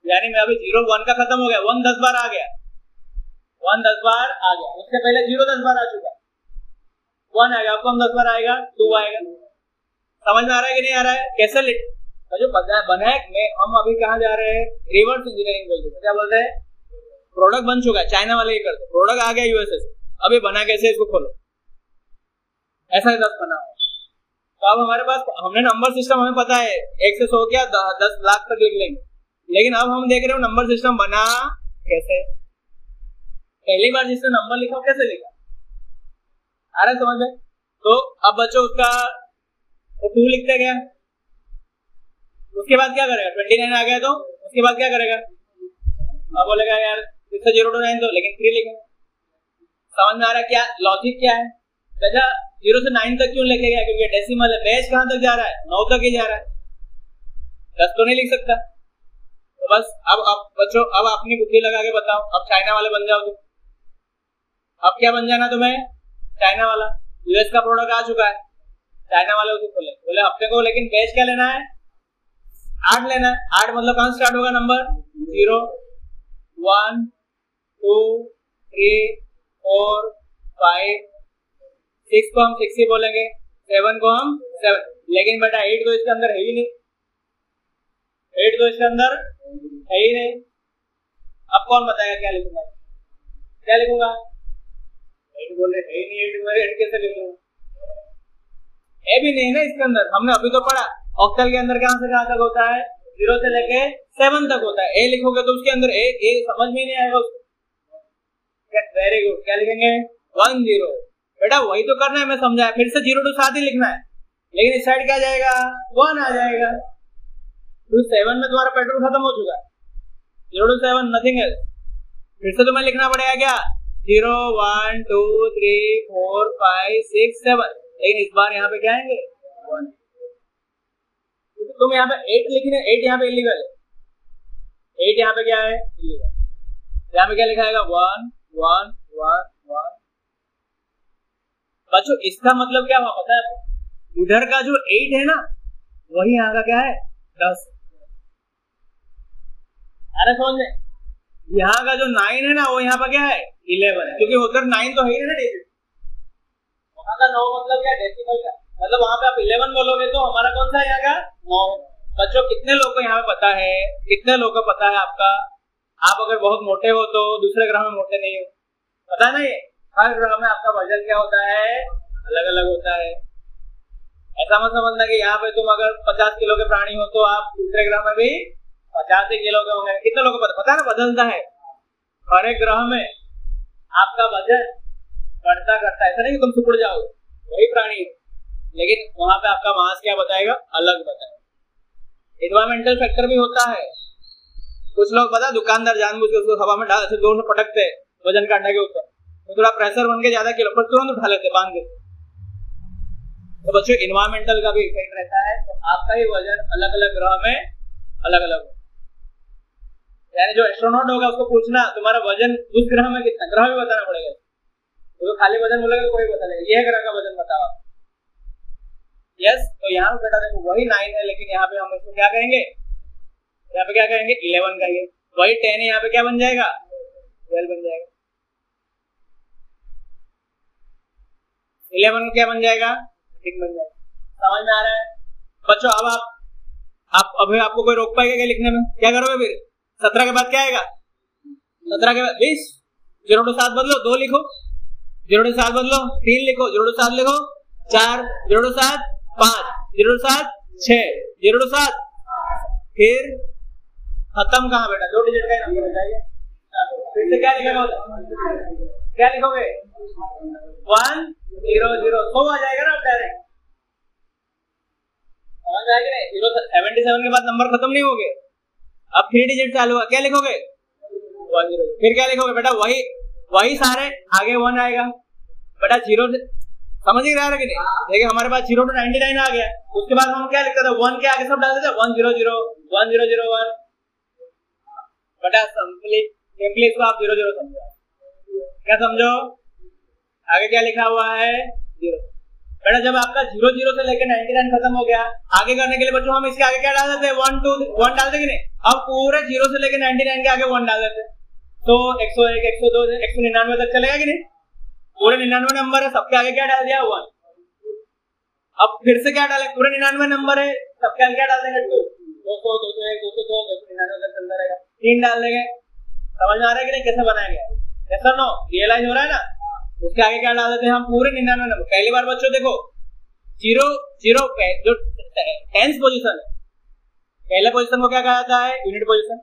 यानी मैं अभी 0 1 का खत्म हो गया, 1 10 बार आ गया, 1 10 बार आ गया, उससे पहले 0 10 बार आ चुका, 1 आएगा, अब 10 बार आएगा 2 आएगा। समझ में आ रहा है कि नहीं आ रहा है? कैसे लिख जो बना है में हम अभी कहाँ जा रहे हैं, रिवर्स इंजीनियरिंग बोलते हैं। क्या बोलते हैं, प्रोडक्ट बन चुका है, चाइना वाले ही करते, प्रोडक्ट आ गया यूएसए से, अब ये बना कैसे, इसको खोलो, ऐसा ही 10 बना हुआ। तो अब हमारे पास हमने नंबर सिस्टम हमें पता है 1 से 100 क्या 10 लाख तक लिख लेंगे, लेकिन अब हम देख रहे हो नंबर सिस्टम बना कैसे। पहली बार जिसने नंबर लिखा कैसे लिखा, आ रहा है समझ में? तो अब बच्चों उसका 2 लिखते गया, उसके बाद क्या करेगा, 29 आ गया तो उसके बाद क्या करेगा, अब बोलेगा यार इससे 0 to 9 तो, लेकिन 3 लिखेगा। समझ में आ रहा है क्या लॉजिक क्या है? बेटा 0 से 9 तक क्यों लेके गया, क्योंकि डेसिमल है, बेस कहां तक जा रहा है, 9 तक ही जा रहा है, 10 तो नहीं लिख सकता। तो बस अब बच्चों अब अपनी बुद्धि लगा के बताओ, अब चाइना वाले बन जाओ तुम। अब क्या बन जाना तुम्हें, चाइना वाला। यूएस का प्रोडक्ट आ चुका है, चाइना वाले उसे खोले, बोले अपने को लेकिन बेस क्या लेना है, 8 लेना है। 8 मतलब कहां स्टार्ट होगा नंबर, 0 1 2 3 4 5 6 को हम 6 ही बोलेंगे, 7 को हम 7, लेकिन बेटा 8 तो इसके अंदर है ही नहीं, 8 तो इसके अंदर है ही नहीं। अब कौन बताएगा क्या लिखूंगा, क्या लिखूंगा, 8 बोल रहे है ही नहीं, 8 में 8 कैसे लिखूंगा, ए भी नहीं है ना इसके अंदर। हमने अभी तो पढ़ा ऑक्टल के अंदर कहां से कहां तक होता है, 0 से लेके 7 तक होता है। ए लिखोगे तो उसके अंदर ए समझ में नहीं आएगा उसको। वेरी गुड, क्या लिखेंगे 1 0, बेटा वही तो करना है, मैं समझाया, फिर से 0 to 7 ही लिखना है, लेकिन इस साइड क्या जाएगा 1 आ जाएगा, तो 7 में तुम्हारा पेट्रोल खत्म हो चुका है, 0 to 7 नथिंग एल्स। फिर से तुम्हें लिखना पड़ेगा क्या 0 1 2 3 4 5 6 7, लेकिन इस बार यहाँ पे क्या आएंगे 1। तुम यहाँ पे 8 लिखने, 8 यहाँ पे इलीगल है, 8 यहाँ पे क्या है इलीगल, यहाँ पे क्या लिखा है 1 1 1 1। बच्चों इसका मतलब क्या हुआ पता है, इधर का जो 8 है ना वही यहाँ का क्या है 10। अरे समझ में, यहाँ का जो 9 है ना वो यहाँ पर क्या है 11 है, क्योंकि उधर 9 तो है ही ना डिजिट, वहां का 9 मतलब क्या डेसिमल का, मतलब वहां पे आप 11 बोलोगे तो हमारा कौन सा यहाँ का 9। बच्चों कितने लोग को यहाँ पे पता है, कितने लोग को पता है आपका, आप अगर बहुत मोटे हो तो दूसरे ग्रह में मोटे नहीं हो, पता है ना, ये हर ग्रह में आपका वजन क्या होता है अलग अलग होता है। ऐसा मत समझना कि यहाँ पे तुम अगर 50 किलो के प्राणी हो तो आप दूसरे ग्रह में भी 50 किलो के होंगे। कितने लोगों को पता है ना, बदलता है हर एक ग्रह में आपका वजन बढ़ता करता है, ऐसा नहीं कि तुम सिकुड़ जाओ, वही प्राणी है, लेकिन वहां पे आपका मास क्या बताएगा अलग बताएगा। एनवायरमेंटल फैक्टर भी होता है, कुछ लोग पता दुकानदार जानबूझ के उसको हवा में डाल ऐसे जोर से पटकते वजन काटने के ऊपर, तो थोड़ा प्रेशर बन के ज्यादा किलो पर तुरंत उठा लेते बांध के। तो बच्चों एनवायरमेंटल का भी इफेक्ट रहता है, तो आपका ही वजन अलग अलग ग्रह में अलग अलग होगा। यानी जो एस्ट्रोनॉट होगा उसको पूछना तुम्हारा वजन उस ग्रह में कितना, ग्रह भी बताना पड़ेगा, तो खाली वजन बोलेगा कोई बता देगा यह ग्रह का वजन बताओ। यस, तो यहाँ बेटा देखो वही 9 है, लेकिन यहाँ पे हम इसको क्या कहेंगे, यहाँ पे क्या कहेंगे 11 कहेंगे, वही 10 है, यहाँ पे क्या बन जाएगा 12 बन जाएगा, 11 क्या बन जाएगा 13 बन जाएगा। समझ में आ रहा है बच्चों? अब आप अभी आपको कोई रोक पाएगा क्या लिखने में? क्या करोगे फिर 17 के बाद क्या आएगा, 17 के बाद 20, 0 to 7 बदलो 2 लिखो, 0 to 7 बदलो 3 लिखो, 0 to 7 लिखो 4, 0 to 7 5, 0 to 7 6, 0 to 7, फिर खत्म कहाँ बेटा 2 डिजिट का नंबर बताइए। फिर से क्या लिखोगे, क्या लिखोगे 1 0 0, 100 आ जाएगा ना डायरेक्ट, समझ में आएगा नहीं? 77 के बाद नंबर खत्म नहीं हो गए, अब 3 डिजिट चालू हुआ, क्या लिखोगे 1 0, फिर क्या लिखोगे बेटा वही सारे आगे 1 आएगा बेटा 0 से, समझ ही रहा है कि नहीं? देखिए हमारे पास 0 to 99 आ गया, उसके बाद हम क्या लिखते थे 1 के आगे सब डालते थे 1 0 0 1 0 0 1, बेटा सिंपली इसको आप 0 0 समझो, क्या समझो, आगे क्या लिखा हुआ है 0। बेटा जब आपका 0 से लेकर 99 खत्म हो गया, आगे करने के लिए बच्चों हम इसके आगे क्या डाल देते हैं 1 2 1 डाल देंगे नहीं, अब पूरे 0 से लेकर 99 के आगे 1 डाल देते हैं, तो 101 102 199 तक चलेगा कि नहीं, पूरे 99 नंबर है, सबके आगे क्या डाल दिया 1। अब फिर से क्या डाले, पूरे 99 नंबर है, सबके आगे क्या डाल देंगे 2 200 201 202 299 तक चलता रहेगा, 3 डाल देंगे। समझ में आ रहा है कि नहीं कैसे बनाया गया, ऐसा नो रियलाइज हो रहा है ना। उसके आगे क्या डाल देते हैं हम पूरे 99 नंबर। पहली बार बच्चों देखो 0 0 जो 10th पोजीशन है, पहले पोजीशन को क्या कहा जाता है यूनिट पोजीशन,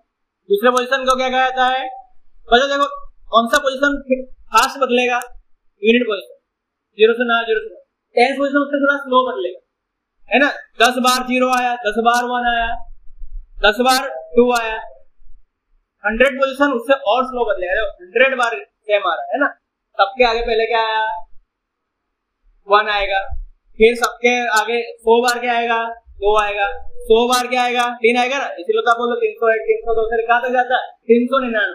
दूसरे पोजीशन को क्या कहा जाता है बच्चों देखो कौन सा पोजीशन फास्ट बदलेगा यूनिट पोजीशन, 0 से 9 0 से 10th पोजीशन उससे थोड़ा स्लो बदलेगा है ना। 10 बार 0 आया, 10 बार 1 आया, 10 बार 2 आया, 100 पोजीशन उससे और स्लो बदलेगा, 100 बार सेम आ रहा है ना। सबके आगे पहले क्या आया 1 आएगा, फिर सबके आगे 100 बार क्या आएगा 2 आएगा, 100 बार क्या आएगा 3 आएगा ना, इसीलिए तो आप बोलो 301 302 से कहां तक जाता है 399।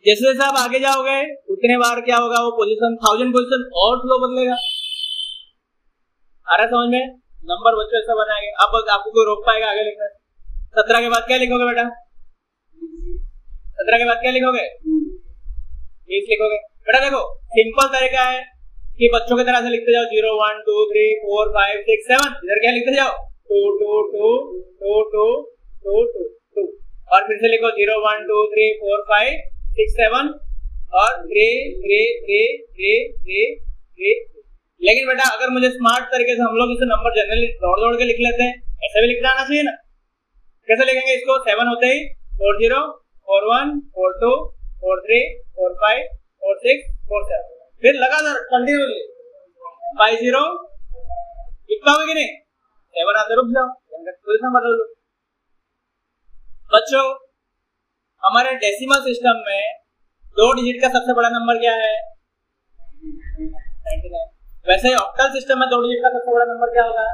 जैसे जैसे आप आगे जाओगे उतने बार क्या होगा वो पोजीशन 1000 पोजीशन और स्लो बदलेगा। आ रहा समझ में, नंबर बच्चों ऐसा बनाएंगे। अब आपको कोई रोक पाएगा आगे लिखना। 17 के बाद क्या लिखोगे बेटा, 17 के बाद क्या लिखोगे 20 लिखोगे। बेटा देखो सिंपल तरीका है कि बच्चों की तरह से लिखते जाओ 0 1 2 3 4 5 6 7, इधर क्या लिखते जाओ 2 2 2 2 2 2 2 2, और फिर से लिखो 0 1 2 3 4 5 6 7 और 3 3 3 3 3 3। लेकिन बेटा अगर मुझे स्मार्ट तरीके से हम लोग इसे नंबर जनरली दौड़ दौड़ के लिख लेते हैं, ऐसे भी लिखना आना चाहिए ना। कैसे लिखेंगे इसको, 7 होते ही 4 0 4 1 4 2 4 3 4 5 4 6 4 7, फिर लगातार कंटिन्यूअसली 5 0 लिख पाओगे कि नहीं, 7 आते रुक जाओ, पोजीशन बदल दो। बच्चों हमारे डेसिमल सिस्टम में 2 डिजिट का सबसे बड़ा नंबर क्या है 99। वैसे ही ऑक्टल सिस्टम में 2 डिजिट का सबसे बड़ा नंबर क्या होगा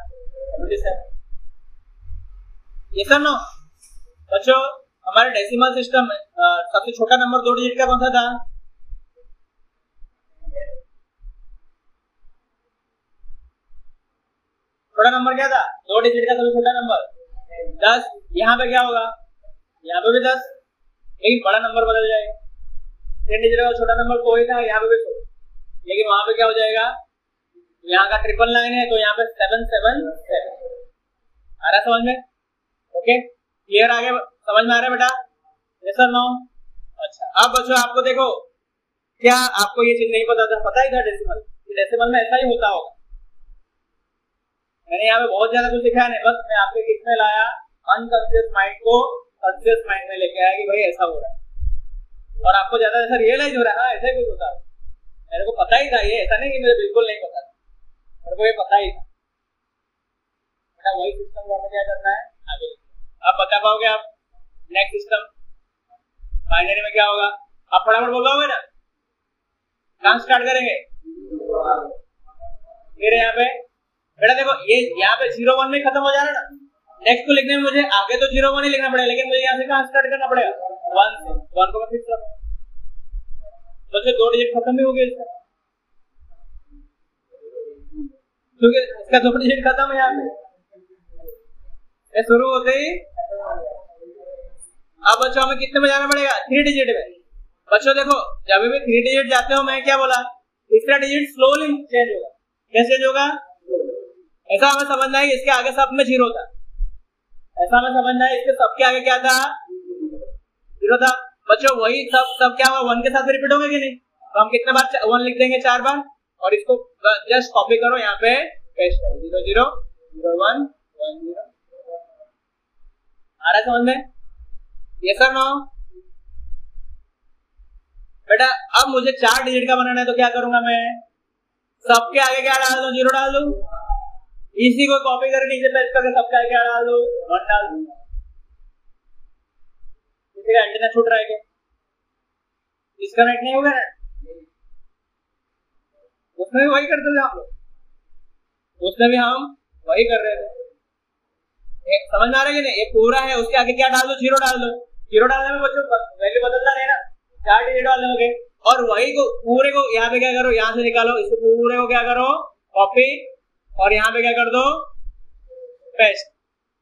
77। ये सर नो बच्चों हमारे डेसिमल सिस्टम में सबसे छोटा नंबर 2 डिजिट का कौन सा था, छोटा नंबर क्या था 2 डिजिट का सबसे छोटा नंबर 10। यहाँ पे क्या होगा, यहाँ पे भी 10, लेकिन बड़ा नंबर बदल जाएगा। 3 डिजिट का छोटा नंबर कोई था, यहाँ पे भी तो, लेकिन वहां पे क्या हो जाएगा, यहाँ का 999 है तो यहाँ पे 777। आ रहा समझ में, ओके क्लियर, आगे समझ में आ रहा है बेटा, यस और नो। अच्छा अब बच्चों आपको देखो क्या आपको ये चीज नहीं पता था, पता ही था डेसिमल में ऐसा ही होता होगा। मैंने यहाँ पे बहुत ज्यादा कुछ सिखाया नहीं, बस मैं आपके किस में लाया अनकॉन्शियस माइंड को कॉन्शियस माइंड में लेके आया कि भाई ऐसा हो रहा है, और आपको ज्यादा ऐसा रियलाइज हो रहा है ऐसा ही कुछ होता है। मेरे को पता ही था ये, ऐसा नहीं कि मुझे बिल्कुल नहीं पता था, मेरे को ये पता ही था। बेटा वही सिस्टम को हमें क्या करना है आगे, आप बता पाओगे आप नेक्स्ट सिस्टम बाइनरी में क्या होगा, आप फटाफट बोल पाओगे ना, कहां स्टार्ट करेंगे, फिर यहाँ पे बेटा देखो ये यहाँ पे 0 1 में खत्म हो जा रहा है ना, नेक्स्ट को लिखने में मुझे आगे तो 0 1 ही लिखना पड़ेगा, लेकिन मुझे यहाँ से कहां स्टार्ट करना पड़ेगा 1 से, 1 को मैं फिक्स रखूं तो 2 डिजिट खत्म ही हो गया इसका, क्योंकि इसका 2 डिजिट खत्म है यहाँ पे, ये शुरू होते ही। अब बच्चों हमें कितने में जाना पड़ेगा 3 डिजिट में। बच्चों देखो जब भी 3 डिजिट जाते हो, मैं क्या बोला, तीसरा डिजिट स्लोली चेंज होगा। कैसे चेंज होगा, ऐसा हमें समझना है इसके आगे सब में 0 था, ऐसा हमें समझना है इसके सबके आगे क्या था 0 था। बच्चों वही सब क्या हुआ 1 के साथ रिपीट होगा कि नहीं, तो हम कितने बार 1 लिख देंगे 4 बार, और इसको जस्ट कॉपी करो यहाँ पे पेस्ट करो 0 0 0 1 1 0। आ रहा है समझ में, यस और नो। बेटा अब मुझे 4 डिजिट का बनाना है तो क्या करूंगा मैं, सबके आगे क्या डाल दूं 0 डाल दूं, इसी को कॉपी करके नीचे पेस्ट करके सबके आगे क्या डाल दूं 1 डाल दूं। किसी का एंटीना छूट रहा है क्या, डिस्कनेक्ट नहीं हो गया ना, उसमें भी वही करते थे हम लोग, उसमें भी हम वही कर रहे थे। समझ में आ रहा है कि नहीं, ये पूरा है, उसके आगे क्या डाल दो 0 डाल दो, 0 डालने में बच्चों वैल्यू बदलता नहीं ना, 4 डिजिट वाले हो गए। और वही को पूरे को यहाँ पे क्या करो, यहाँ से निकालो, इसको पूरे को क्या करो कॉपी, और यहाँ पे क्या कर दो पेस्ट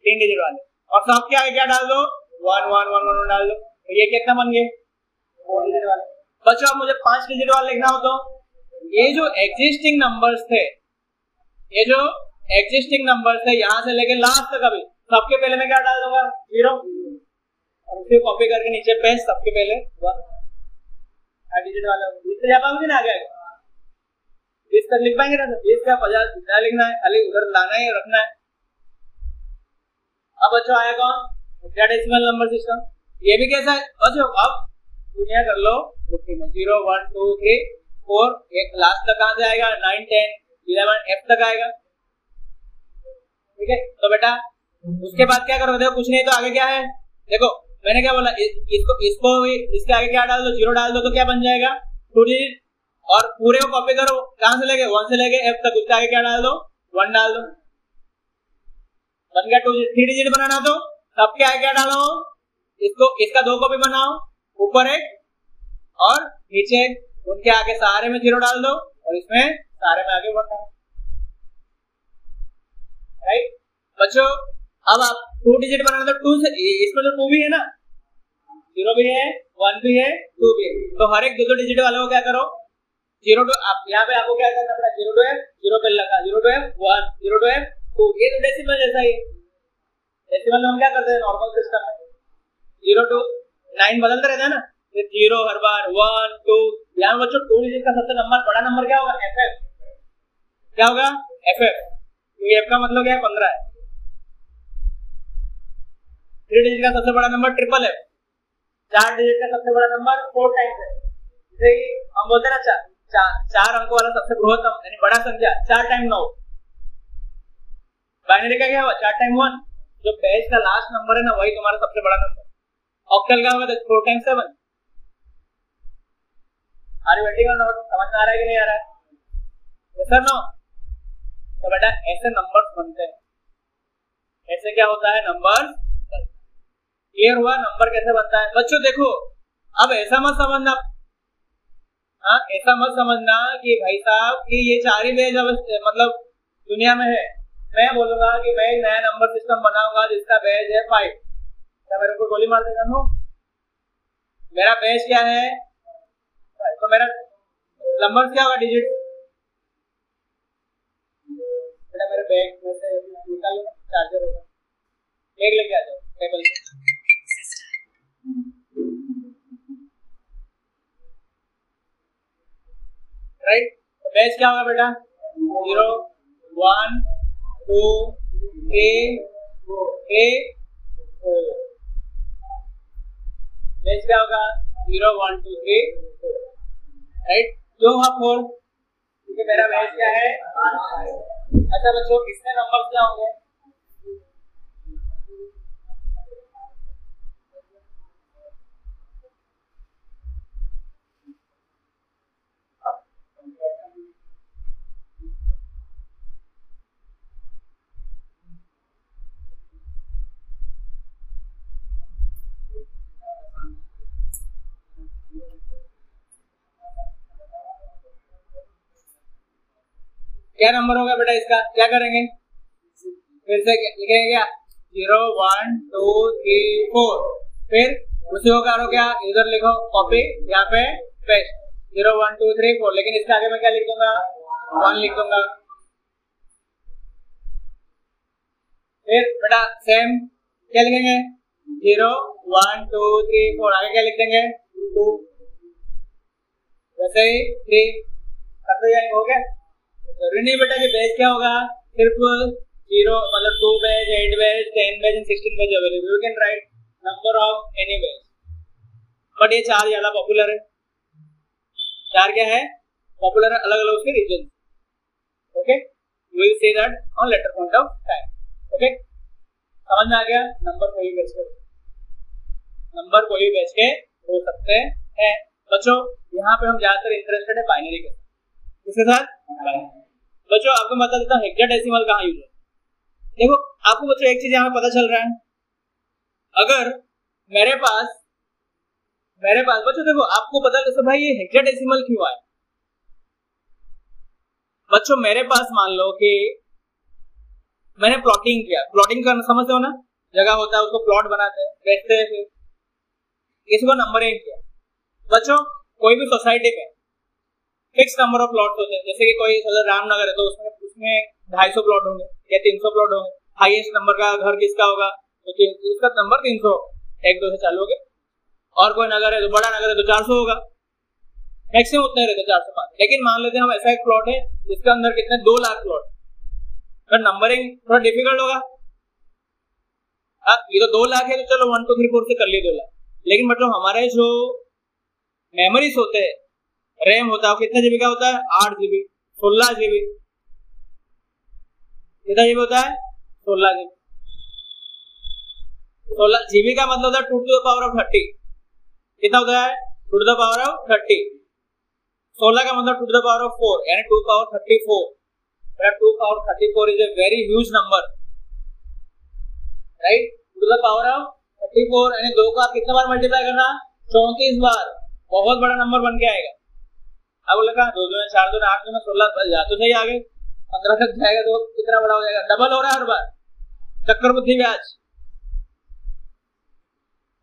3 डिजिट वाले, और सबके आगे क्या डाल दो 1 1 1 1 डाल दो। तो ये कितना बन गए 4 डिजिट वाले। बच्चों अब मुझे 5 डिजिट वाले लिखना हो तो ये जो एग्जिस्टिंग नंबर्स थे, ये जो एग्जिस्टिंग नंबर्स थे यहाँ से लेके लास्ट तक, अभी सबके पहले में क्या डाल दूंगा 0, और फिर कॉपी करके नीचे पेस्ट, सबके पहले 1 डिजिट वाला इससे जा पाओगे ना आगे इसका लिख पाएंगे ना, इसका 50 क्या लिखना है, खाली उधर लाना है रखना है। अब बच्चों आया कौन हेक्साडेसिमल नंबर सिस्टम। ये भी कैसा है बच्चों, अब दुनिया कर लो 0 1 2 3 4, एक लास्ट तक कहां से आएगा 9 10 11 F तक आएगा, ठीक है। तो बेटा उसके बाद क्या करोगे, देखो कुछ नहीं तो आगे क्या है, देखो मैंने क्या बोला, इसको इसके आगे क्या डाल दो 0 डाल दो, तो क्या बन जाएगा 2 डिजिट, और पूरे को कॉपी करो कहां से लेके 1 से लेके F तक, उसके आगे क्या डाल दो 1 डाल दो, बन गया 2 डिजिट। 3 डिजिट बनाना तो सबके आगे क्या डालो, इसको इसका 2 कॉपी बनाओ, ऊपर एक और नीचे एक, उनके आगे सारे में 0 डाल दो और इसमें सारे में आगे 1 डाल, राइट बच्चों। अब आप 2 डिजिट बनाना तो 2 से, इसमें तो 2 भी है ना, 0 भी है 1 भी है 2 भी है, तो हर एक 2 डिजिट वालों को क्या करो 0 टू, आप यहाँ पे आपको क्या करना पड़ा 0 टू F 0 पे लगा 0 टू F 1 0 टू F 2, ये तो डेसिमल जैसा ही, डेसिमल में हम क्या करते हैं नॉर्मल सिस्टम में 0 टू 9 बदलते रहता है ना, 0 हर बार 1 2, यहाँ बच्चों 2 डिजिट का सबसे नंबर बड़ा नंबर क्या होगा FF, क्या होगा FF, तो F का मतलब क्या है 15 है। 3 डिजिट का सबसे बड़ा नंबर ट्रिपल F, 4 डिजिट का सबसे बड़ा नंबर 4 टाइम्स है, जैसे हम बोलते हैं ना 4 अंकों वाला सबसे बृहत्तम यानी बड़ा संख्या 4 टाइम 9, बाइनरी का क्या हुआ 4 टाइम 1, जो पेज का लास्ट नंबर है ना वही तुम्हारा सबसे बड़ा नंबर। ऑक्टल का होगा 4 टाइम 7, आर्यभट्टी का नोट समझ में आ रहा है कि नहीं आ रहा है, सर नो। तो बेटा ऐसे नंबर्स बनते हैं, ऐसे क्या होता है नंबर्स, क्लियर हुआ नंबर कैसे बनता है बच्चों। देखो अब ऐसा मत समझना, हाँ ऐसा मत समझना कि भाई साहब कि ये 4 ही बेज मतलब दुनिया में है, मैं बोलूंगा कि मैं एक नया नंबर सिस्टम बनाऊंगा जिसका बेज है 5, क्या मेरे को गोली मार देगा नो, मेरा बेज क्या है 5, तो मेरा नंबर क्या होगा डिजिट, बेटा मेरे बैग में से निकाल लो चार्जर होगा, बैग लेके आ जाओ टेबल पे, राइट। तो बेस क्या होगा बेटा 0 1 2 3 4 बेस क्या होगा 0 1 2 3 4, राइट। जो हुआ 4 क्योंकि मेरा बेस क्या है। अच्छा बच्चों इसमें नंबर क्या होंगे, क्या नंबर होगा बेटा इसका, क्या करेंगे फिर से लिखेंगे क्या 0 1 2 3 4, फिर उसी को करो क्या इधर लिखो कॉपी, यहाँ पे पेस्ट 0 1 2 3 4, लेकिन इसके आगे मैं क्या लिख दूंगा 1 लिख दूंगा। फिर बेटा सेम क्या लिखेंगे 0 1 2 3 4, आगे क्या लिख देंगे 2, वैसे ही 3 करते जाएंगे, हो गया। जरूरी नहीं बेटा कि बेस क्या होगा सिर्फ 0 मतलब 2 base 8 base 10 base and 16 base available, you can write number of any base, but ये 4 ज्यादा पॉपुलर है, 4 क्या है पॉपुलर है अलग अलग उसके reason, okay we will see that on later point of time, okay समझ में आ गया। नंबर कोई बेच के, नंबर कोई बेच के हो सकते हैं बच्चों। यहाँ पे हम ज्यादातर इंटरेस्टेड है बाइनरी के इसके साथ। बच्चों आपको बता देता हूँ हेक्साडेसिमल कहाँ यूज है। देखो आपको बच्चों एक चीज यहाँ पे पता चल रहा है, अगर मेरे पास मेरे पास बच्चों देखो आपको पता कैसे भाई ये हेक्साडेसिमल क्यों आया। बच्चों मेरे पास मान लो कि मैंने प्लॉटिंग किया, प्लॉटिंग करना समझते हो ना, जगह होता है उसको प्लॉट बनाते हैं, बेचते हैं, फिर किसी को नंबरिंग किया। बच्चों कोई भी सोसाइटी में फिक्स नंबर ऑफ प्लॉट होते हैं, जैसे कि कोई रामनगर है तो उसमें 250 प्लॉट होंगे या 300 प्लॉट होंगे। हाईएस्ट नंबर का घर किसका होगा तो उसका नंबर 300, 1-2 से चालू हो गए। और कोई नगर है तो बड़ा नगर है तो 400 होगा, मैक्सिमम उतने रहते 405। लेकिन मान लेते हैं हम ऐसा एक प्लॉट है जिसके अंदर कितने 2 लाख प्लॉट, तो नंबरिंग थोड़ा डिफिकल्ट होगा। ये तो 2 लाख है तो चलो 1 2 3 4 से कर लिए 2 लाख। लेकिन मतलब हमारे जो मेमोरीज होते हैं, रैम होता है, कितने जीबी का होता है 8 जीबी, 16 जीबी, कितना जीबी होता है 16 जीबी। 16 जीबी का मतलब होता है 2 to the power of 30। कितना होता है 2 to the power of 30। 16 का मतलब 2 to the power of 4 यानी 2 power 34। 2 power 34 is a very huge number, right? 2 to the power of 34 यानी 2 का कितने बार मल्टीप्लाई करना 34 बार, बहुत बड़ा नंबर बन के आएगा। अब लगा 2 2 4 2 8 2 16 जा तो सही, आगे 15 तक जाएगा तो कितना बड़ा हो जाएगा, डबल हो रहा है हर बार, चक्रवृद्धि ब्याज।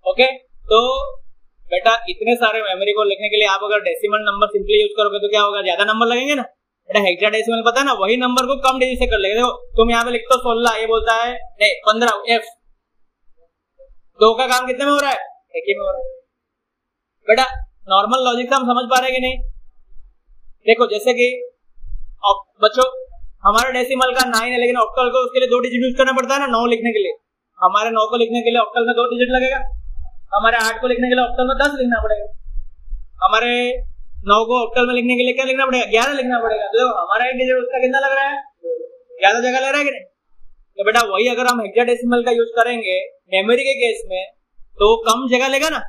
ओके तो बेटा इतने सारे मेमोरी को लिखने के लिए आप अगर डेसिमल नंबर सिंपली यूज करोगे तो क्या होगा, ज्यादा नंबर लगेंगे ना। बेटा हेक्साडेसिमल पता है ना, वही नंबर को कम डिजिट से कर लेंगे। देखो तुम यहाँ पे लिखते हो 16, ये बोलता है नहीं 15 एफ, 2 का काम कितने में हो रहा है, 1 ही में हो रहा है। बेटा नॉर्मल लॉजिक से हम समझ पा रहे हैं कि नहीं। देखो जैसे कि बच्चों हमारे डेसिमल का 9 है, लेकिन ऑक्टल को उसके लिए 2 डिजिट यूज करना पड़ता है ना 9 लिखने के लिए। हमारे 9 को लिखने के लिए ऑक्टल में 2 डिजिट लगेगा, हमारे 8 को लिखने के लिए ऑक्टल में 10 लिखना पड़ेगा, हमारे 9 को ऑक्टल में लिखने के लिए क्या लिखना पड़ेगा 11 लिखना पड़ेगा। तो हमारा 1 डिजिट उसका कितना लग रहा है, ज्यादा जगह लग रहा है कि नहीं। तो बेटा वही अगर हम हेक्साडेसिमल का यूज करेंगे मेमोरी के केस में तो कम जगह लेगा ना,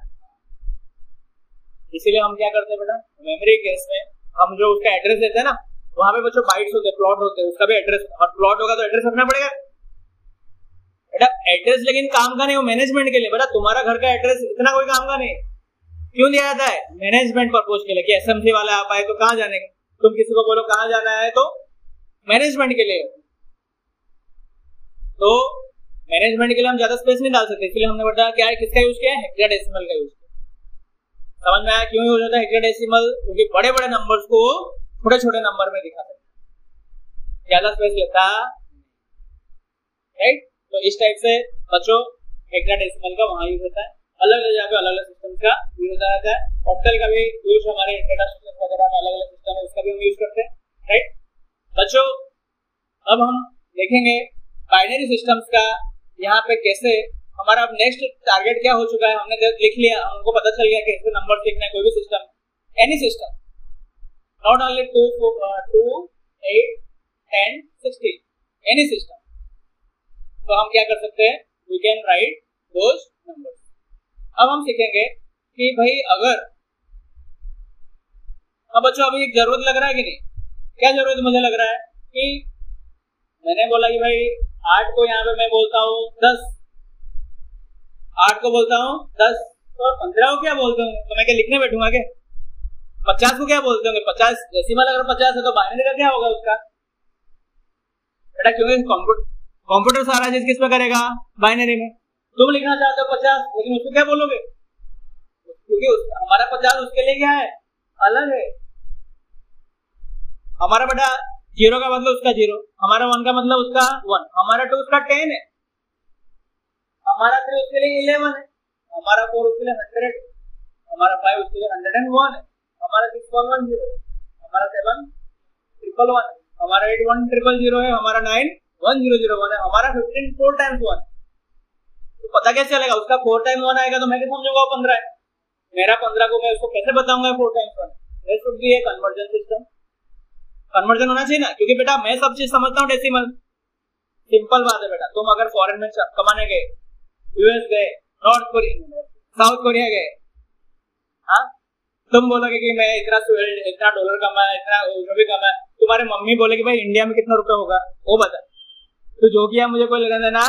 इसीलिए हम क्या करते हैं बेटा मेमोरी के केस में हम जो उसका एड्रेस देते हैं ना, वहां पे बच्चों बाइट्स होते हैं, प्लॉट होते हैं, उसका भी एड्रेस, और प्लॉट होगा तो एड्रेस रखना पड़ेगा बेटा। एड्रेस लेकिन काम का नहीं हो मैनेजमेंट के लिए। बेटा तुम्हारा घर का एड्रेस इतना कोई काम का नहीं, क्यों दिया जाता है मैनेजमेंट पर्पज के लिए कि एसएमसी वाला आप आए तो कहाँ जाने, तुम किसी को बोलो कहाँ जाना है तो मैनेजमेंट के लिए। तो मैनेजमेंट के लिए हम ज्यादा स्पेस नहीं डाल सकते, इसलिए हमने बताया क्या है, किसका यूज किया है हेक्साडेसिमल का यूज किया। समझ में आया क्यों यूज होता है हेक्साडेसिमल, क्योंकि बड़े बड़े नंबर्स को छोटे छोटे नंबर में दिखा सकते, ज्यादा स्पेस लेता, राइट। तो इस टाइप से बच्चों हेक्साडेसिमल का वहां यूज होता है, अलग अलग जगह पे अलग अलग सिस्टम का यूज होता रहता है। ऑक्टल का भी यूज हमारे डेटा स्ट्रक्चर वगैरह में अलग अलग सिस्टम है, उसका भी हम यूज करते हैं, राइट बच्चों। अब हम देखेंगे बाइनरी सिस्टम्स का यहाँ पे कैसे हमारा अब नेक्स्ट टारगेट क्या हो चुका है, हमने लिख लिया, हमको पता चल गया कैसे नंबर लिखना है, कोई भी system, any system, not only 2 8 10 16, any system. तो हम क्या कर सकते हैं, we can write those numbers. अब हम सीखेंगे कि भाई अगर अब बच्चों अभी एक जरूरत लग रहा है कि नहीं, क्या जरूरत मुझे लग रहा है कि मैंने बोला कि भाई 8 को यहाँ पे मैं बोलता हूँ 10, 8 को बोलता हूँ 10, तो 15 को क्या बोलते होंगे, तो मैं क्या लिखने बैठूंगा क्या, 50 को क्या बोलते होंगे, 50 डेसिमल अगर 50 है तो बाइनरी का क्या होगा उसका बेटा, क्योंकि कंप्यूटर सारा चीज किस में करेगा बाइनरी में। तुम लिखना चाहते हो 50, लेकिन उसको क्या बोलोगे, क्योंकि हमारा 50 उसके लिए क्या है अलग है। हमारा बेटा 0 का मतलब उसका 0, हमारा 1 का मतलब उसका 1, हमारा 2 उसका 10 है, हमारा 3 उसके लिए 11 है, हमारा 4 उसके लिए 100, हमारा 5 उसके लिए 101 है, हमारा 6 110 है, हमारा 7 111 है, हमारा 8 1000 है, हमारा 9 1001 है, हमारा 15 4 times 1। तो पता कैसे चलेगा, उसका 4 times 1 आएगा तो मैं क्या समझूंगा 15 है, मेरा 15 को मैं उसको कैसे बताऊंगा 4 times 1। This should be A conversion system, conversion होना चाहिए ना, क्योंकि बेटा मैं सब चीज समझता हूँ डेसिमल, सिंपल बात है बेटा। तुम अगर फॉरेन में कमाने गए, यूएस गए, नॉर्थ कोरिया, साउथ कोरिया गए, हाँ तुम बोलोगे कि मैं इतना डॉलर कमाया, इतना जो भी कमाया, तुम्हारे मम्मी बोलेगी भाई इंडिया में कितना रुपए होगा वो बता, तो जो किया मुझे कोई लेना देना,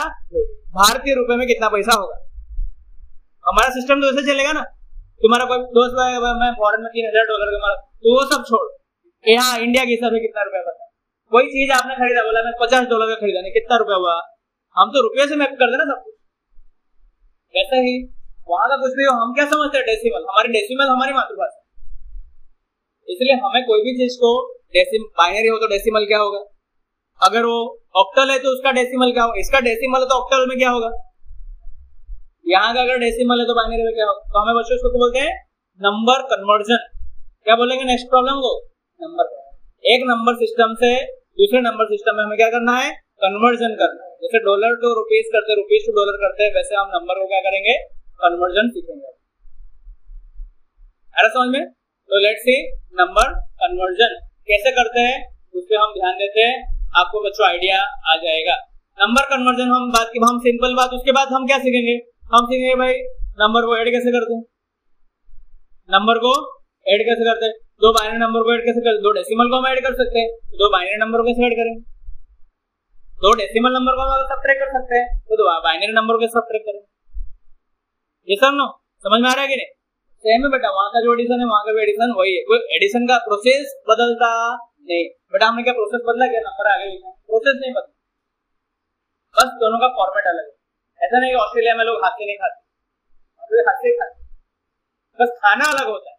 भारतीय रुपए में कितना पैसा होगा। हमारा सिस्टम तो ऐसे चलेगा ना, तुम्हारा कोई दोस्त भाई मैं फॉरेन में $3000 कमा, तो वो सब छोड़, यहाँ इंडिया के हिसाब से कितना रुपया बता। कोई चीज आपने खरीदा, बोला मैं $50 का खरीदा, नहीं कितना रुपया हुआ, हम तो रुपये से मैप कर देना सब कुछ। वैसे ही वहां का कुछ भी हो, हम क्या समझते हैं डेसिमल, हमारी डेसिमल हमारी मातृभाषा, इसलिए हमें कोई भी चीज को बाइनरी हो तो डेसिमल क्या होगा, अगर वो ऑक्टल है तो उसका डेसिमल क्या होगा, इसका डेसिमल है तो ऑक्टल में क्या होगा, यहाँ का अगर डेसिमल है तो बाइनरी में क्या होगा। तो हमें बच्चों इसको बोलते हैं नंबर कन्वर्जन। क्या बोलेंगे नेक्स्ट प्रॉब्लम को, नंबर, एक नंबर सिस्टम से दूसरे नंबर सिस्टम में हमें क्या करना है, कन्वर्जन करना है। जैसे डॉलर टू रुपीज करते, रुपीज टू डॉलर करते हैं, वैसे हम नंबर को क्या करेंगे, कन्वर्जन सीखेंगे। अरे समझ में, तो लेट्स सी नंबर कन्वर्जन कैसे करते हैं, उस पर हम ध्यान देते हैं, आपको बच्चों आइडिया आ जाएगा। नंबर कन्वर्जन हम सिंपल बात, उसके बाद हम क्या सीखेंगे, हम सीखेंगे भाई नंबर को ऐड कैसे करते हैं, नंबर को ऐड कैसे करते हैं, दो बाइनरी नंबर को ऐड कैसे करते हैं, दो डेसिमल को हम ऐड कर सकते हैं, दो बाइनरी नंबर को कैसे ऐड करेंगे, दो डेसिमल नंबर को हम सब्ट्रैक्ट कर सकते हैं, तो दो बाइनरी नंबर को कैसे सब्ट्रैक्ट करेंगे। ये सब नो समझ में आ रहा है कि नहीं, सेम है बेटा, वहां का जो एडिशन है वहां का भी एडिशन वही है, कोई एडिशन का प्रोसेस बदलता नहीं बेटा। हमने क्या प्रोसेस बदला, क्या नंबर आगे लिखा, प्रोसेस नहीं बदला, बस दोनों का फॉर्मेट अलग है। ऐसा नहीं कि ऑस्ट्रेलिया में लोग हाथ से नहीं खाते, हाथ से खाते, बस खाना अलग होता है,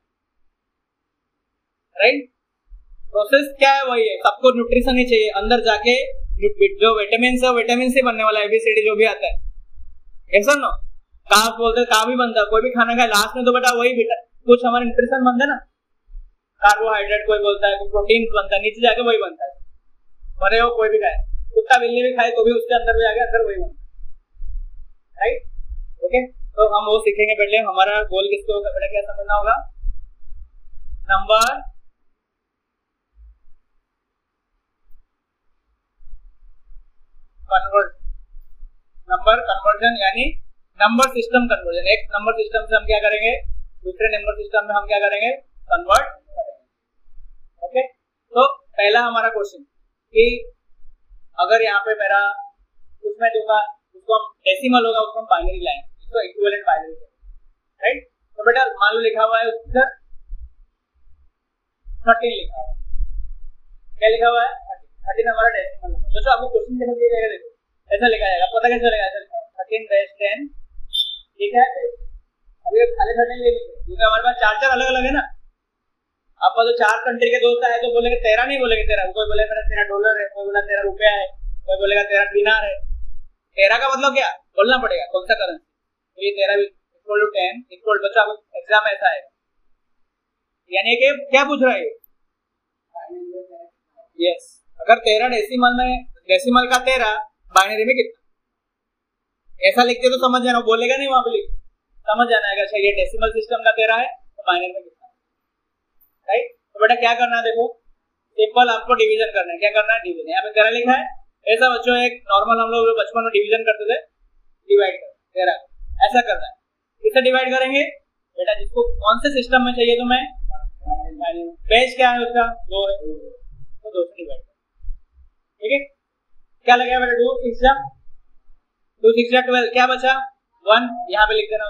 राइट। प्रोसेस क्या है वही है, सबको न्यूट्रिशन ही चाहिए, अंदर जाके जो विटामिन है विटामिन से बनने वाला एबीसीडी जो भी आता है, ऐसा ना कार्ब बोलते हैं, कार्ब भी बनता है, कोई भी खाना खाए लास्ट में तो बेटा वही कुछ हमारे न्यूट्रिशन बनता है ना, कार्बोहाइड्रेट कोई बोलता है, कोई प्रोटीन बनता है, नीचे जाके वही बनता है, मरे हो कोई भी खाए, कुत्ता बिल्ली भी खाए तो भी उसके अंदर भी आगे अंदर वही बनता है, राइट। ओके, तो हम वो सीखेंगे पहले, हमारा गोल किसको होगा बेटा, क्या समझना होगा, नंबर कन्वर्जन यानी नंबर सिस्टम कन्वर्जन। एक नंबर सिस्टम से हम क्या करेंगे, दूसरे नंबर सिस्टम में हम क्या करेंगे, कन्वर्ट करेंगे। ओके, तो पहला हमारा क्वेश्चन कि अगर यहाँ पे मेरा उसमें दूंगा, उसको हम डेसिमल होगा, उसको हम बाइनरी लाएंगे, इसको इक्विवेलेंट बाइनरी, राइट। तो बेटा मान लो लिखा हुआ है उधर 13 लिखा हुआ है, क्या लिखा हुआ है 13 हमारा डेसिमल नंबर। तो आपको क्वेश्चन कैसे दिया जाएगा, देखो ऐसा लिखा जाएगा, पता कैसे चलेगा, ऐसा 13/10, ठीक है। अभी खाली 13 ले लीजिए, क्योंकि हमारे पास चार अलग अलग है ना। आपका जो 4 कंट्री के दोस्त है तो बोलेंगे 13 नहीं बोलेंगे 13, कोई बोलेगा मेरा $13 है, कोई बोला 13 रुपया है, कोई बोलेगा 13 दिनार है। 13 का मतलब क्या बोलना पड़ेगा, कौन सा करेंसी, तो ये 13 इक्वल टू 10 इक्वल, बच्चा एग्जाम ऐसा है, यानी कि क्या पूछ रहा है, यस, अगर 13 डेसिमल में, डेसिमल का 13 बाइनरी में कितना, ऐसा लिखते तो समझ जाना, बोलेगा नहीं वहां पे लिख समझ जाना है, अच्छा ये डेसिमल सिस्टम का 13 है तो बाइनरी में कितना, राइट। तो बेटा क्या करना है, देखो सिंपल आपको डिवीजन करना है, क्या करना है डिवीजन, यहाँ पे 13 लिखा है, ऐसा बच्चों एक नॉर्मल हम लोग बचपन में डिवीजन करते थे, डिवाइड कर 13 ऐसा करना है। किससे डिवाइड करेंगे बेटा, जिसको कौन से सिस्टम में चाहिए, तो मैं पेज क्या है उसका 2 है, तो 2 से डिवाइड, ठीक है। क्या लगेगा बेटा 2 6 जा 12, क्या बचा 1, यहाँ पे लिख देना,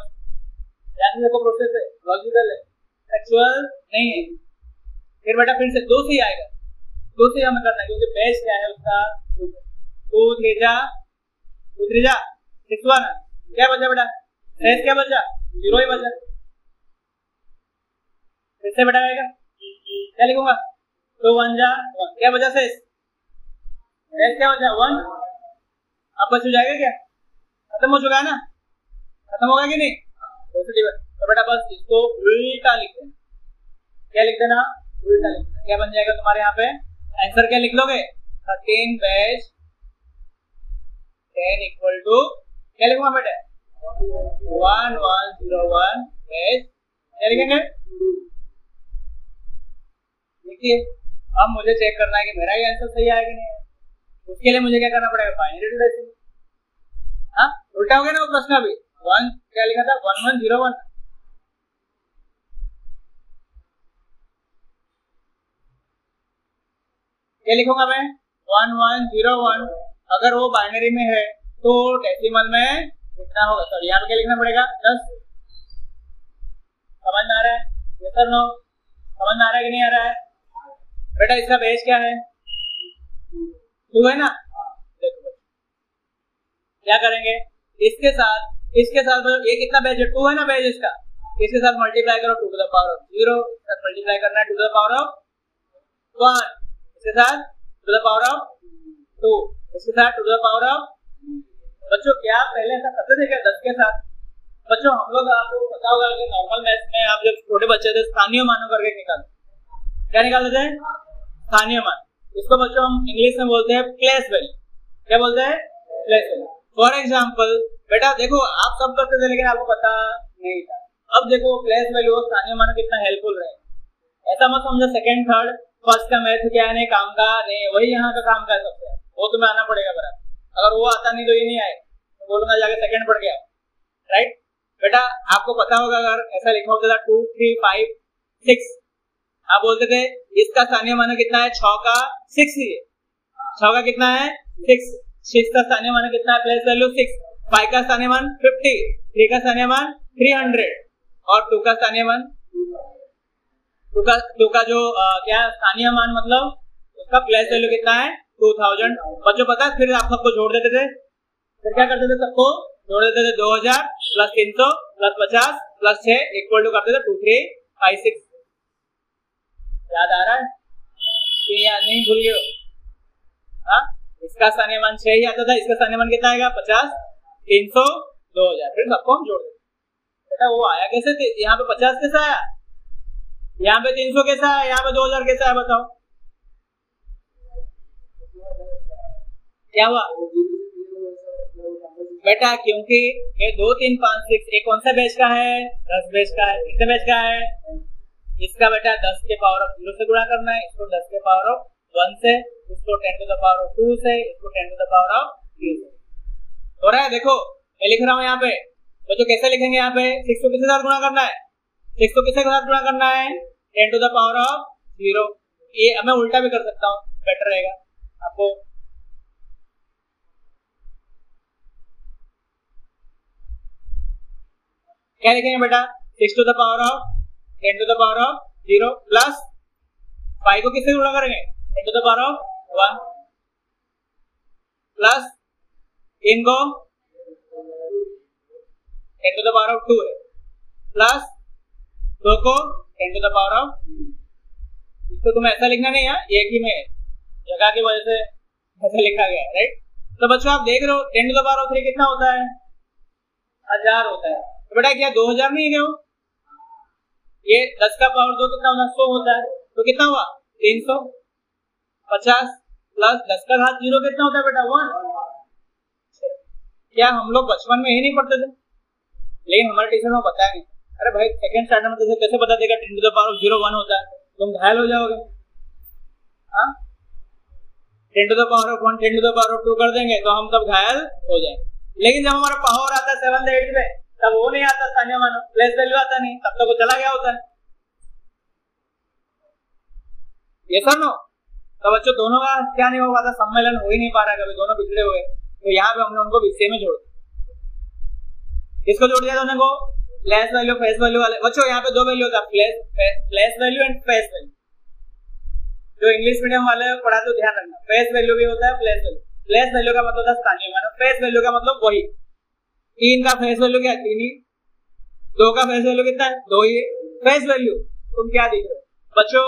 ध्यान से देखो, प्रोसेस है, लॉजिकल है, एक्चुअल नहीं है। फिर बेटा फिर से 2 से ही आएगा, 2 से हमें करना है, क्योंकि बेस क्या है उसका 2 3 जा 6 1, क्या बचा बेटा शेष, क्या बचा 0 ही बचा। फिर से बेटा आएगा, क्या लिखूंगा, तो 1 जा 1, क्या बचा शेष, क्या बचा 1, अब बच जाएगा, क्या खत्म हो चुका है ना, खत्म होगा कि नहीं, तो बेटा बस इसको उल्टा लिख देना, क्या लिख देना, उल्टा लिख देना, क्या बन जाएगा तुम्हारे यहाँ पे आंसर, क्या लिख लोगे 13/10 इक्वल टू, क्या लिखूंगा बेटा 1101 क्या लिखेंगे, देखिए अब मुझे चेक करना है कि मेरा ही आंसर सही आया कि नहीं, उसके लिए मुझे क्या करना पड़ेगा, बाइनरी टू डेसिमल, हाँ उल्टा हो गया ना वो प्रश्न, अभी 1 क्या लिखा था 1101, क्या लिखूंगा मैं 1101, अगर वो बाइनरी में है तो डेसिमल में कितना होगा, सॉरी यहाँ पे क्या लिखना पड़ेगा 10, समझ में आ रहा है? यस और नो? समझ में आ रहा है कि नहीं आ रहा है? बेटा इसका बेस क्या है? 2 है ना? देखो क्या करेंगे, इसके साथ ये कितना बेस है? 2 है ना बेस इसका, इसके साथ मल्टीप्लाई करो 2 to the power of 0, multiply करना है 2 टू द पावर ऑफ 1, इसके साथ 2 टू द पावर ऑफ 2, इसके साथ 2 टू द पावर ऑफ। बच्चों क्या पहले ऐसा करते थे क्या 10 के साथ? बच्चों हम लोग, आपको पता होगा कि नॉर्मल मैथ्स में आप जब छोटे बच्चे थे स्थानीय मानों करके निकालते, क्या निकालते थे? स्थानीय मान। इसको बच्चों हम इंग्लिश में बोलते हैं प्लेस वैल्यू। क्या बोलते हैं? Place value. फॉर एग्जाम्पल बेटा देखो आप सब करते थे लेकिन आपको पता नहीं था, अब देखो प्लेस वैल्यू और स्थानीय मान कितना हेल्पफुल रहे। ऐसा मत समझो सेकंड थर्ड फर्स्ट का मैथ क्या है, नहीं काम का नहीं, वही यहाँ का काम का है सबसे, वो तुम्हें आना पड़ेगा बराबर। अगर वो आता नहीं तो ये नहीं आए तो बोलूंगा जाके सेकंड पढ़ गया, राइट? बेटा आपको पता होगा अगर ऐसा लिखा होता था 2 3 5 6, आप बोलते थे इसका स्थानीय मान कितना है? 6 का 6 ही है। 6 का कितना है? 6। 6 का स्थानीय मान कितना है? Place value 6। 5 का स्थानीय मान 50, 3 का स्थानीय मान 300 और 2 का स्थानीय मान 2 का जो क्या स्थानीय मान मतलब उसका प्लेस वैल्यू कितना है? 2000। बच्चों पता है फिर आप सबको जोड़ देते थे, फिर क्या करते थे? सबको जोड़ देते थे 2000 plus 300 plus 50 plus 6 equal to करते थे 2 3 5 6। याद आ रहा है कि या नहीं? भूल गए? हाँ, इसका स्थानीय मान 6 ही आता था, इसका स्थानीय मान कितना आएगा? 50 300 2000, फिर सबको हम जोड़ देते। बेटा वो आया कैसे थे? यहाँ पे 50 कैसा आया, यहाँ पे 300 कैसा है, यहाँ पे 2000 कैसा है? बताओ क्या हुआ? बेटा क्योंकि ये 2 3 5 6 ये कौन सा बेस का है? 10 बेस का है। कितने बेस का है? इसका बेटा 10 के पावर ऑफ 0 से गुणा करना है, इसको 10 के पावर ऑफ 1 से, इसको 10 टू द पावर ऑफ 2 से, इसको 10 टू द पावर ऑफ 3 से। हो रहा है? देखो मैं लिख रहा हूँ यहाँ पे, तो कैसे लिखेंगे? यहाँ पे 6 को किसके साथ गुणा करना है? 6 को किसके साथ गुणा करना है? 10 टू द पावर ऑफ 0। ये मैं उल्टा भी कर सकता हूँ, बेटर रहेगा आपको। क्या लिखेंगे बेटा? 6 to the power of 10 to the power of 0 plus 5 को किससे गुणा करेंगे? 10 to the power of 1 plus इनको 10 टू द पावर ऑफ 2 है प्लस 2 को 10 टू द पावर ऑफ। इसको तुम्हें ऐसा लिखना नहीं है, एक ही में जगह की वजह से ऐसा लिखा गया है, राइट? तो बच्चों आप देख रहे हो 10 टू द पावर ऑफ 3 कितना होता है? 1000 होता है। तो बेटा क्या 2000 नहीं है क्या? ये 10 का पावर 2 कितना होता है? 100 होता है। तो कितना हुआ? 350 प्लस 10 का घात 0 कितना होता है बेटा? 1। क्या हम लोग बचपन में ही नहीं पढ़ते थे? लेकिन हमारे टीचर को बताया नहीं। अरे भाई सेकंड स्टैंडर्ड में तुझे कैसे पता देगा 10 टू द पावर ऑफ 0 1 होता है? तुम घायल हो जाओगे। हाँ, 10 to the power of 1 10 to the power of 2 कर देंगे तो हम सब घायल हो जाएंगे। लेकिन जब हमारा पावर आता है 7th 8th में, तब वो नहीं आता स्थानीय मान, प्लेस वैल्यू आता नहीं, तब तक वो चला गया होता है। ये सब नो? तो बच्चों दोनों का क्या नहीं हो पाता? सम्मेलन हो ही नहीं पा रहा है, कभी दोनों पिछड़े हुए। तो यहाँ पे हमने उनको विषय में जोड़ दिया। किसको जोड़ दिया दोनों को? प्लेस वैल्यू फेस वैल्यू वाले। बच्चों यहाँ पे 2 वैल्यू होता है, place value and face value. जो इंग्लिश मीडियम वाले पढ़ा तो ध्यान रखना, फेस वैल्यू भी होता है, प्लेस वैल्यू। प्लेस वैल्यू का मतलब होता है स्थानीय मान, फेस वैल्यू का मतलब वही। 3 का फेस वैल्यू क्या है? 3 ही। 2 का फेस वैल्यू कितना है? 2 ही। फेस वैल्यू तुम क्या दिख रहे हो बच्चों?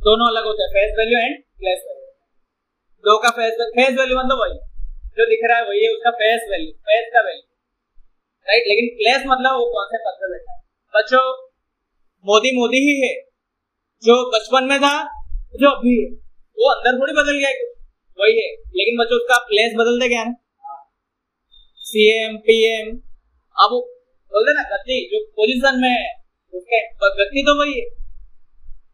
दोनों अलग होते हैं, face value and place value. 2 का फेस वैल्यू मतलब वही जो दिख रहा है, वही है उसका फेस वैल्यू, फेस का वैल्यू, राइट? लेकिन प्लेस मतलब वो कौन से पद पे बैठा है। बच्चों मोदी मोदी ही है, जो बचपन में था जो अभी है, वो अंदर थोड़ी बदल गया है, वही है। लेकिन बच्चों उसका प्लेस बदलते क्या है? CM PM. अब बोलते ना गति जो पोजीशन में है उसके व्यक्ति तो वही है,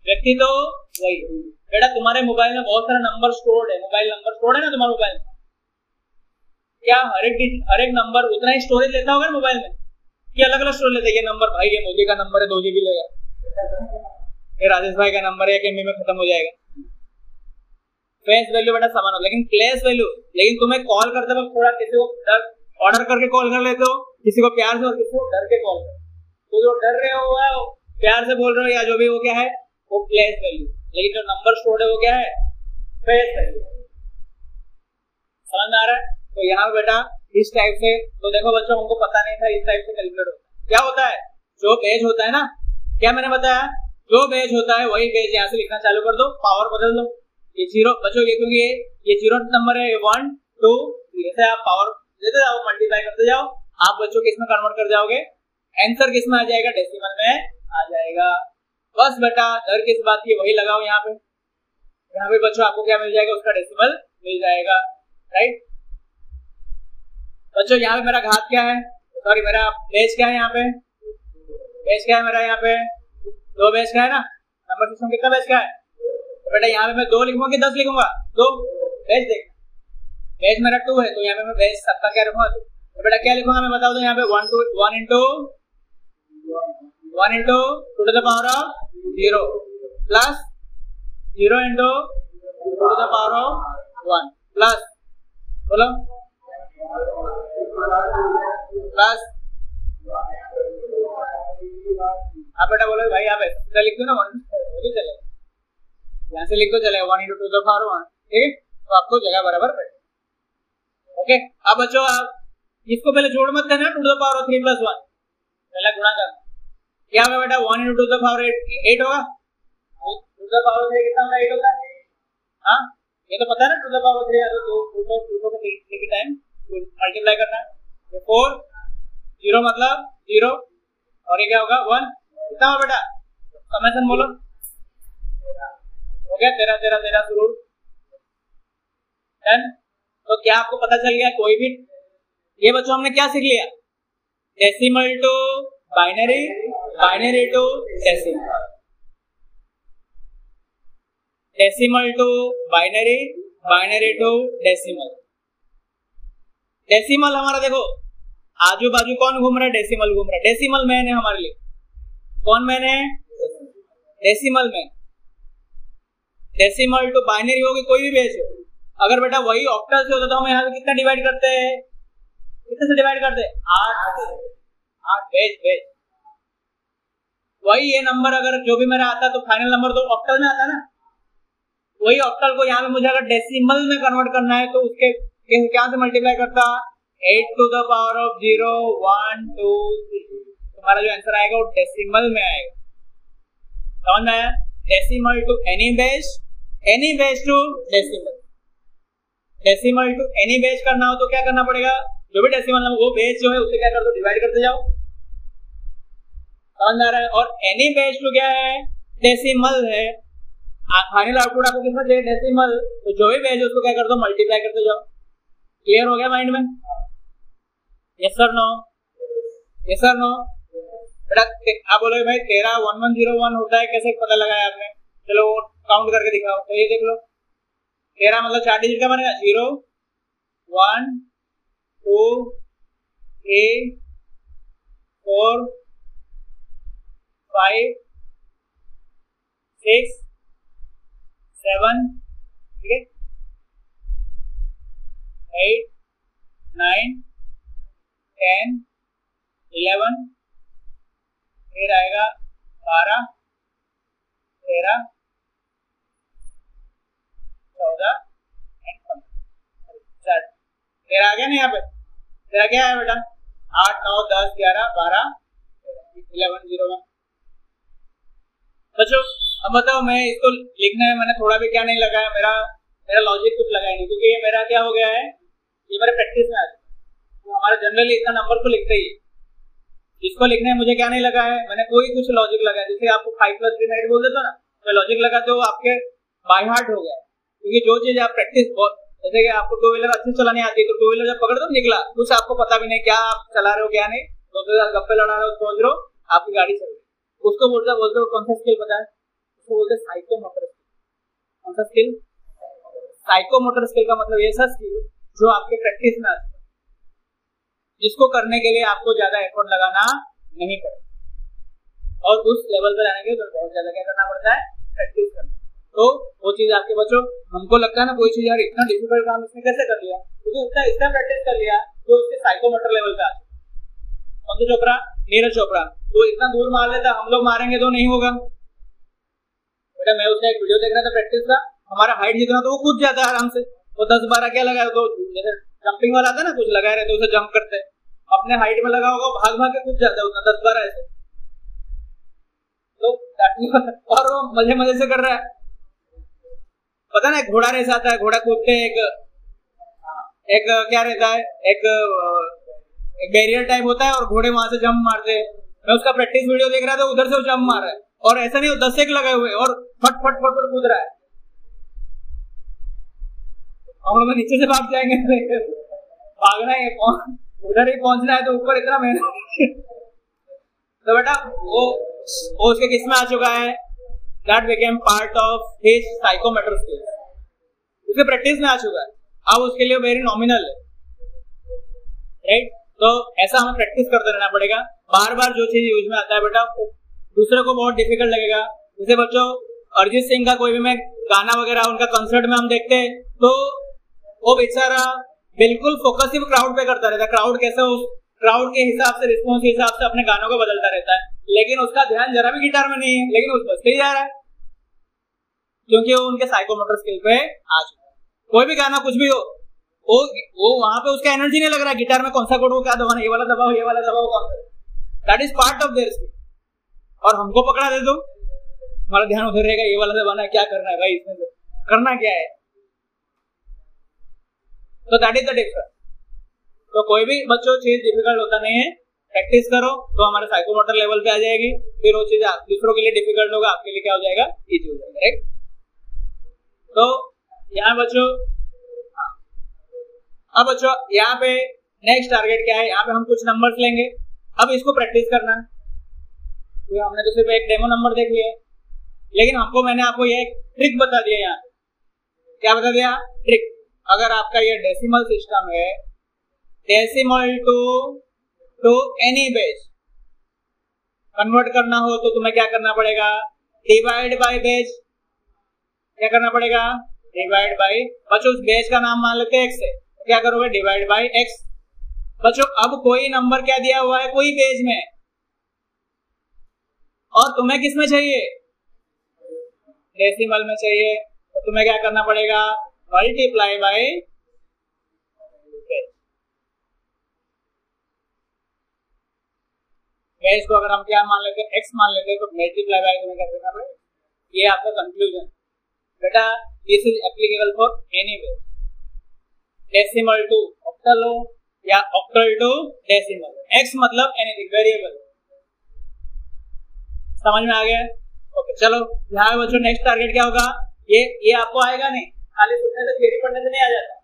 व्यक्ति तो वही है। बेटा तुम्हारे मोबाइल में बहुत सारा नंबर स्टोर्ड है, मोबाइल नंबर स्टोर्ड है ना तुम्हारे मोबाइल में? क्या हर एक नंबर उतना ही स्टोरेज लेता होगा मोबाइल में कि अलग अलग स्टोरेज लेते? ये नंबर भाई ये मोदी का नंबर है 2 GB लेगा, ये राजेश भाई का नंबर है 1 MB में खत्म हो जाएगा। फेस वैल्यू बेटा समान हो, लेकिन प्लेस वैल्यू, लेकिन तुम्हें कॉल करते वक्त थोड़ा किसी को ऑर्डर करके कॉल कर लेते हो, किसी को प्यार से और किसी को डर के कॉल कर, तो जो डर रहे हो है प्यार से बोल रहे हो या जो भी वो क्या है वो प्लेस वैल्यू, लेकिन जो नंबर स्टोर्ड है वो क्या है फेस वैल्यू। समझ में आ रहा है? तो यहाँ बेटा इस टाइप से, तो देखो बच्चों हमको पता नहीं था इस टाइप से कैलकुलेट होता है। क्या होता है जो बेस होता है ना, क्या मैंने बताया जो बेस होता है वही बेस यहाँ से लिखना चालू कर दो, पावर बदल दो। ये जीरो बच्चों ये क्योंकि ये जीरो नंबर है 1 2 3 आप पावर देते जाओ, मल्टीप्लाई करते जाओ, आप बच्चों किस में कन्वर्ट कर जाओगे, आंसर किस में आ जाएगा डेसिमल में आ जाएगा। बस बेटा डर किस बात की वही लगाओ यहाँ पे बच्चों आपको क्या मिल जाएगा उसका डेसिमल मिल जाएगा। राइट बच्चों यहाँ पे मेरा घात क्या है, सॉरी मेरा बेस क्या है, यहाँ पे बेस क्या है मेरा, यहाँ पे 2 बेस का है ना, नंबर सिस्टम कितना बेस का है, तो बेटा यहाँ पे मैं 2 लिखूंगा कि 10 लिखूंगा, 2 बेस देख बेस मेरा 2 है तो यहाँ पे मैं बेस सबका क्या रखूंगा, तो बेटा क्या लिखूंगा मैं बता दो यहाँ पे 1 into 2 to the power of 0 plus 0 into 2 to the power of 1 plus बोलो प्लस आप बेटा बोलो भाई आप ऐसे लिख दो ना 1 भी चलेगा, यहाँ से लिख दो चलेगा 1 into 2 to the power 1, ठीक है तो आपको जगह बराबर बैठे। ओके अब बच्चों आप इसको पहले जोड़ मत करना 2 to the power of 3 plus 1, पहले गुणा करना, क्या होगा बेटा 1 into 2 to the power 8 होगा, 2 to the power 3 कितना होगा 8 होता है, हाँ ये तो पता है ना 2 to the power 3 है तो 2 को 3 के टाइम मल्टीप्लाई करना है, 4 0 मतलब 0 और ये क्या होगा 1, कितना होगा बेटा समेशन बोलो, हो गया 13 13 13 शुरू डन। तो क्या आपको पता चल गया कोई भी, ये बच्चों हमने क्या सीख लिया, decimal to binary, binary to decimal, decimal to binary, binary to decimal. Decimal हमारा देखो आजू बाजू कौन घूम रहा है, डेसिमल घूम रहा है, डेसिमल मैन है हमारे लिए, कौन मैन है decimal main. Decimal to binary होगी कोई भी बेस हो, अगर बेटा वही ऑक्टल से होता तो हम यहाँ से कितना डिवाइड करते हैं, कितने से डिवाइड करते हैं 8 बेस वही ये नंबर अगर जो भी मेरा आता तो फाइनल नंबर तो ऑक्टल में आता ना, वही ऑक्टल को यहाँ पे मुझे अगर डेसिमल में कन्वर्ट करना है तो उसके क्या से मल्टीप्लाई करता 8 to the power of 0 1 2 3, तुम्हारा जो आंसर आएगा वो डेसिमल में आएगा। समझ में आया? Decimal to any base to decimal, decimal to any base करना हो तो क्या करना पड़ेगा, जो भी डेसिमल नंबर वो बेस जो है उसे क्या कर दो डिवाइड करते जाओ। समझ आ रहा है? और एनी बेस टू क्या है डेसिमल है, फाइनल आउटपुट आपको कितना चाहिए डेसिमल, तो जो भी बेस उसको क्या कर दो मल्टीप्लाई करते जाओ। क्लियर हो गया माइंड में? Yes sir no, yes sir no. बेटा आप बोलोगे भाई 13 1101 होता है कैसे पता लगाया आपने, चलो काउंट करके दिखाओ, तो ये देख लो 13 मतलब 4 डिजिट का बनेगा 0 1 2 3 4 5 6 7, ठीक है 8 9 10 11, फिर आएगा 12 13 14 एंड 15। तेरा आ गया ना यहाँ पे, तेरा क्या है बेटा 8 9 10 11 12 11 0 1। बच्चों अब बताओ मैं इसको लिखने में मैंने थोड़ा भी क्या नहीं लगाया, मेरा लॉजिक कुछ लगाया नहीं, क्योंकि ये मेरा क्या हो गया है ये मेरे प्रैक्टिस में आ गया। तो हमारा जनरली इतना नंबर को लिखते ही, इसको लिखने में मुझे क्या नहीं लगा है, मैंने कोई कुछ लॉजिक लगाया, जैसे आपको 5 + 3 8 बोल देता ना, तो लॉजिक लगाते हो आपके बाय हार्ट हो गया, क्योंकि जो चीज आप प्रैक्टिस, जैसे कि आपको 2 व्हीलर अच्छी चलानी आती है तो 2 व्हीलर जब पकड़ दो निकला, कुछ आपको पता भी नहीं क्या आप चला रहे हो क्या नहीं, दोस्तों के साथ गप्पे लड़ा रहे हो, सोच रहे हो आपकी गाड़ी चल रही, उसको बोलते हो कौन सा स्किल पता है, उसको बोलते हैं साइकोमोटर स्किल। कौन सा स्किल? साइकोमोटर स्किल का मतलब ऐसा स्किल जो आपके प्रैक्टिस में आता है, जिसको करने के लिए आपको ज्यादा एफर्ट लगाना नहीं पड़ता, और उस लेवल पे जाने के लिए बहुत ज्यादा क्या करना पड़ता है, प्रैक्टिस करना। तो वो चीज आपके बच्चों, हमको लगता है ना कोई चीज यार इतना डिफिकल्ट काम इसने कैसे कर लिया, क्योंकि उसका इतना प्रैक्टिस कर लिया तो उसके साइकोमोटर लेवल पे आ चुका। कौन सा चोपड़ा नीरज चोपड़ा, तो इतना दूर मार लेता, हम लोग मारेंगे तो नहीं होगा बेटा। मैं उसका एक वीडियो देख रहा था प्रैक्टिस का, हमारा हाइट जितना तो वो कूद जाता है आराम से, वो 10-12 क्या लगाया, तो जैसे जंपिंग वाला आता है ना, कुछ लगाए रहते उसे जंप करते, अपने हाइट में लगा होगा, भाग भाग के कूद जाता है उतना 10-12 ऐसे, तो और वो मजे मजे से कर रहा है। पता ना घोड़ा रेस आता है, घोड़ा कूदते एक क्या रहता है, एक बैरियर टाइप होता है और घोड़े वहां से जंप मारते हैं। मैं उसका प्रैक्टिस वीडियो देख रहा था, उधर से वो जंप मार रहा है, और ऐसा नहीं 10 एक लगाए हुए और फट फट फट फट कूद रहा है। हम लोग नीचे से भाग जाएंगे, भागना है उधर ही पहुंचना है, तो ऊपर इतना मेहनत तो बेटा वो उसके किस में आ चुका है, that became part of his psychometric skills, उसके प्रैक्टिस में आ चुका है, अब उसके लिए वेरी नॉमिनल है, राइट। तो ऐसा हमें प्रैक्टिस करते रहना पड़ेगा, बार बार जो चीज यूज में आता है बेटा दूसरे को बहुत डिफिकल्ट लगेगा। जैसे बच्चों अरिजीत सिंह का कोई भी मैं गाना वगैरह उनका कंसर्ट में हम देखते हैं, तो वो बेचारा बिल्कुल फोकस सिर्फ क्राउड पे करता रहता है, क्राउड कैसे उस क्राउड के हिसाब से, रिस्पॉन्स के हिसाब से अपने गानों को बदलता रहता है, लेकिन उसका ध्यान जरा भी गिटार में नहीं है, लेकिन उस बजते ही जा रहा है, क्योंकि वो उनके साइकोमोटर स्किल पे आ चुका है। कोई भी गाना कुछ भी हो, वो वहां पे उसका एनर्जी नहीं लग रहा है, गिटार में कौन सा कोड को क्या दबाना, ये वाला दबाओ, ये वाला दबाओ, कौन सा, that is part of their skill. और हमको पकड़ा दे दो, हमारा ध्यान उधर रहेगा, ये वाला दबाना है, क्या करना है भाई, इसमें से करना क्या है, तो दैट इज द डिफरेंस। तो कोई भी बच्चों चीज डिफिकल्ट होता नहीं है, प्रैक्टिस करो तो हमारे साइकोमोटर लेवल पे आ जाएगी, फिर वो चीज दूसरों के लिए डिफिकल्ट होगा, आपके लिए क्या हो जाएगा, इजी हो जाएगा, राइट। तो यहाँ बच्चों, अब बच्चों यहाँ पे नेक्स्ट टारगेट क्या है, यहाँ पे हम कुछ नंबर्स लेंगे, अब इसको प्रैक्टिस करना है। तो हमने तो सिर्फ एक डेमो नंबर देख लिया, लेकिन मैंने आपको ये एक ट्रिक बता दिया। यहाँ क्या बता दिया, ट्रिक। अगर आपका ये डेसिमल सिस्टम है, decimal to any base convert करना हो तो तुम्हें क्या करना पड़ेगा, डिवाइड बाय बेस। क्या करना पड़ेगा, डिवाइड बाय, बच्चों उस बेस का नाम मान लेते हैं x है, क्या करोगे, डिवाइड बाय x। बच्चों अब कोई नंबर क्या दिया हुआ है, कोई बेस में, और तुम्हें किस में चाहिए, डेसिमल में चाहिए, तो तुम्हें क्या करना पड़ेगा, मल्टीप्लाई बाय बेस को अगर हम क्या मान लेते हैं, x मान लेते हैं, तो मल्टीप्लाई बाय तुम्हें क्या करना पड़ेगा। ये आपका कंक्लूजन बेटा, this is applicable for any base, decimal to octal हो या ऑक्टल टू डेसिमल, x मतलब एनीथिंग वेरिएबल। समझ में आ गया, ओके। चलो यहाँ पे बच्चों नेक्स्ट टारगेट क्या होगा, ये आपको आएगा नहीं, खाली सुनने से, थ्योरी पढ़ने से नहीं आ जाता,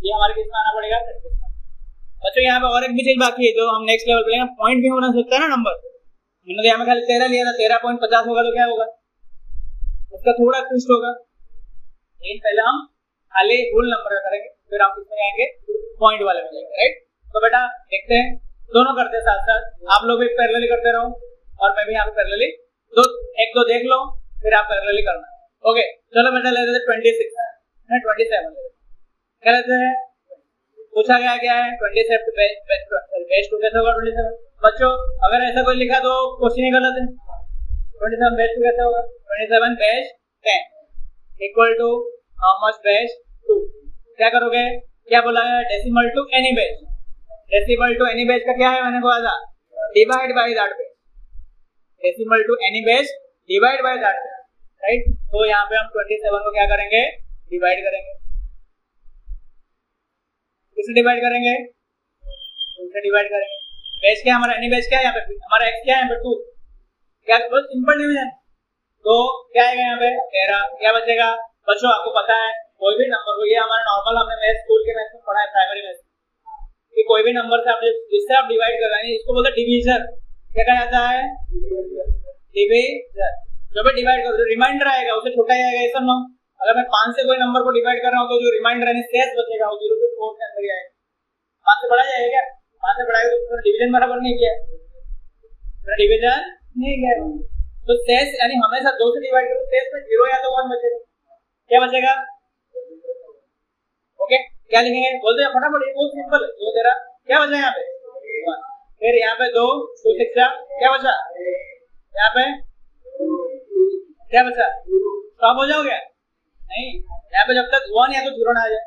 ये हमारे किस में आना पड़ेगा, प्रैक्टिस में। बच्चों यहाँ पे और एक भी चीज बाकी है जो हम नेक्स्ट लेवल पे लेंगे, पॉइंट भी होना सकता है ना नंबर। मैंने तो यहाँ में खाली 13 लिया था, 13.50 होगा तो क्या होगा, उसका थोड़ा ट्विस्ट होगा, लेकिन पहले हम खाली होल नंबर करेंगे, फिर हम किसमें जाएंगे, पॉइंट वाले में जाएंगे, राइट। तो बेटा देखते हैं, दोनों करते हैं साथ साथ, आप लोग भी पैरेलली करते रहो और मैं भी यहाँ पे पैरेलली, एक दो देख लो फिर आप पैरेलली करना, ओके। चलो बेटा ले लेते 26 नहीं 27 क्या लेते हैं, पूछा गया क्या है, 27 बेस टू कैसे होगा 27। बच्चों अगर ऐसा कोई लिखा तो क्वेश्चन ही गलत है, 27 बेस टू कैसे होगा, 27 base 10 equal to how much base 2। क्या करोगे, क्या बोला है, decimal to any base, decimal to any base का क्या है, मैंने बोला था divide by that base, decimal to any base divide by that base, right. तो यहाँ पे हम 27 को क्या करेंगे, डिवाइड करेंगे, किससे डिवाइड करेंगे, 2 से डिवाइड करेंगे। बेस क्या हमारा, एनी बेस क्या है, यहाँ पे हमारा x क्या है, यहाँ पे 2, क्या बस सिंपल डिवीजन, तो क्या आएगा यहाँ पे 13, क्या बचेगा। बच्चों आपको पता है कोई भी नंबर को, ये हमारा नॉर्मल हमने मैथ स्कूल के मैथ में पढ़ा है, प्राइमरी मैथ, कि कोई भी नंबर से आप जिससे आप डिवाइड कर रहे हैं इसको बोलते हैं डिवीजन। क्या कहा जाता है, डिवीजन। जब मैं डिवाइड करूँ रिमाइंडर आएगा, उससे छोटा ही आएगा, ऐसा ना। अगर मैं 5 से कोई नंबर को डिवाइड कर रहा हूँ तो जो रिमाइंडर है शेष बचेगा वो 0 से 4 के अंदर ही आएगा। 5 से बढ़ा जाएगा क्या, 5 से बढ़ाएगा तो डिवीजन बराबर नहीं किया, डिवीजन नहीं किया, तो शेष यानी हमेशा 2 से डिवाइड करो, शेष में 0 या तो 1 बचेगा, क्या बचेगा, ओके। क्या लिखेंगे, बोलते हैं फटाफट, ये बहुत सिंपल है, जो तेरा क्या बचा यहाँ पे 1, फिर यहाँ पे 2 2 6 क्या बचा, यहाँ पे क्या बचा, स्टॉप हो जाओगे नहीं, यहाँ पे जब तक 1 या तो 0 ना आ जाए,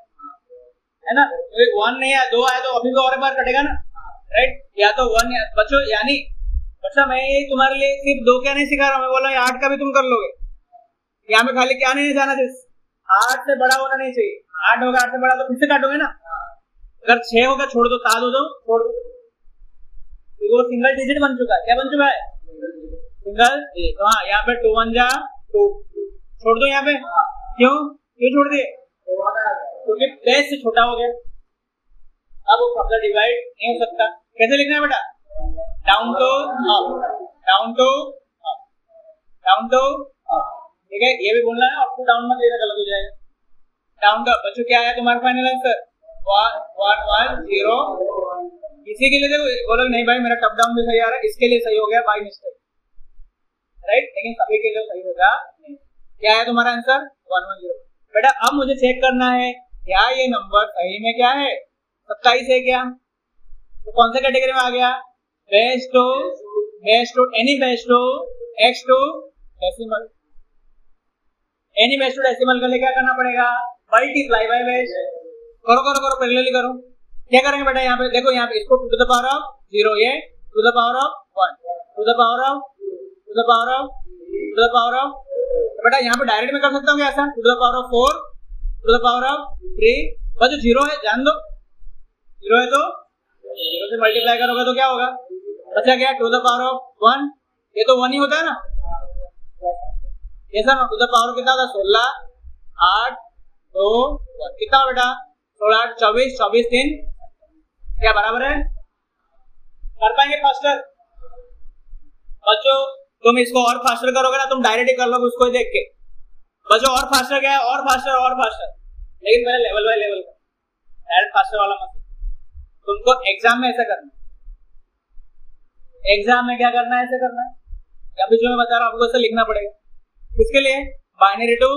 है ना, क्योंकि 1 नहीं आया 2 आया तो अभी भी और बार कटेगा ना, राइट, या तो 1 बच्चों, यानी बच्चा मैं तुम्हारे लिए सिर्फ 2 क्या नहीं सिखा रहा हूँ, मैं बोला 8 का भी तुम कर लोगे, यहाँ पे खाली क्या नहीं जाना चाहिए, 8 से बड़ा होना नहीं चाहिए, 8 होगा 8 से बड़ा तो फिर से काटोगे ना, अगर 6 होगा छोड़ दो, 7 हो दो छोड़ दो, वो सिंगल डिजिट बन चुका है, क्या बन चुका है, सिंगल, तो हाँ यहाँ पे 2 1 जा 2 छोड़ दो, यहाँ पे क्यों क्यों छोड़ दिए, क्योंकि बेस से छोटा हो गया, अब वो अपना डिवाइड नहीं हो सकता, कैसे लिखना है बेटा, down to up, down to up, down to up, ठीक है, ये भी बोलना है, अप टू डाउन मत लेना, गलत हो जाएगा, डाउन टू अप। बच्चों क्या आया तुम्हारा फाइनल आंसर, 1 1 0, इसी के लिए देखो बोलो नहीं भाई मेरा टॉप डाउन भी सही आ रहा है, इसके लिए सही हो गया बाय मिस्टेक, राइट, लेकिन सभी के लिए सही होगा नहीं। क्या है तुम्हारा आंसर 1 1 0। बेटा अब मुझे चेक करना है क्या ये नंबर सही में क्या है 27 है क्या, तो कौन सा कैटेगरी में आ गया, base to any base to x to decimal, any base to decimal के लिए क्या करना पड़ेगा, मल्टीप्लाई बाय बेस, करो करो करो पैरेलली करो, क्या करेंगे बेटा यहाँ पे देखो, यहाँ पे इसको टू द पावर ऑफ 0, ये two the power of 1, two the power of two the power of two the power of, बेटा यहाँ पे डायरेक्ट में कर सकता हूँ क्या ऐसा, two the power of 4 two the power of 3, बस जो 0 है जान दो, 0 है तो 0 से मल्टीप्लाई करोगे तो क्या होगा, बचा क्या टू द पावर ऑफ 1, ये तो 1 ही होता है ना, ऐसा ना, टू द पावर कितना था 16 8 2 1, कितना बेटा 16 8 24 24 3, क्या बराबर है, कर पाएंगे फास्टर बच्चों, तुम इसको और फास्टर करोगे ना, तुम डायरेक्ट ही कर लोगे उसको देख के, बच्चों और फास्टर क्या है, और फास्टर, लेकिन पहले लेवल बाय लेवल का, डायरेक्ट फास्टर वाला मत, तुमको एग्जाम में ऐसा करना है, एग्जाम में क्या करना है ऐसे करना है, अभी जो मैं बता रहा हूँ आपको ऐसे लिखना पड़ेगा, किसके लिए, binary to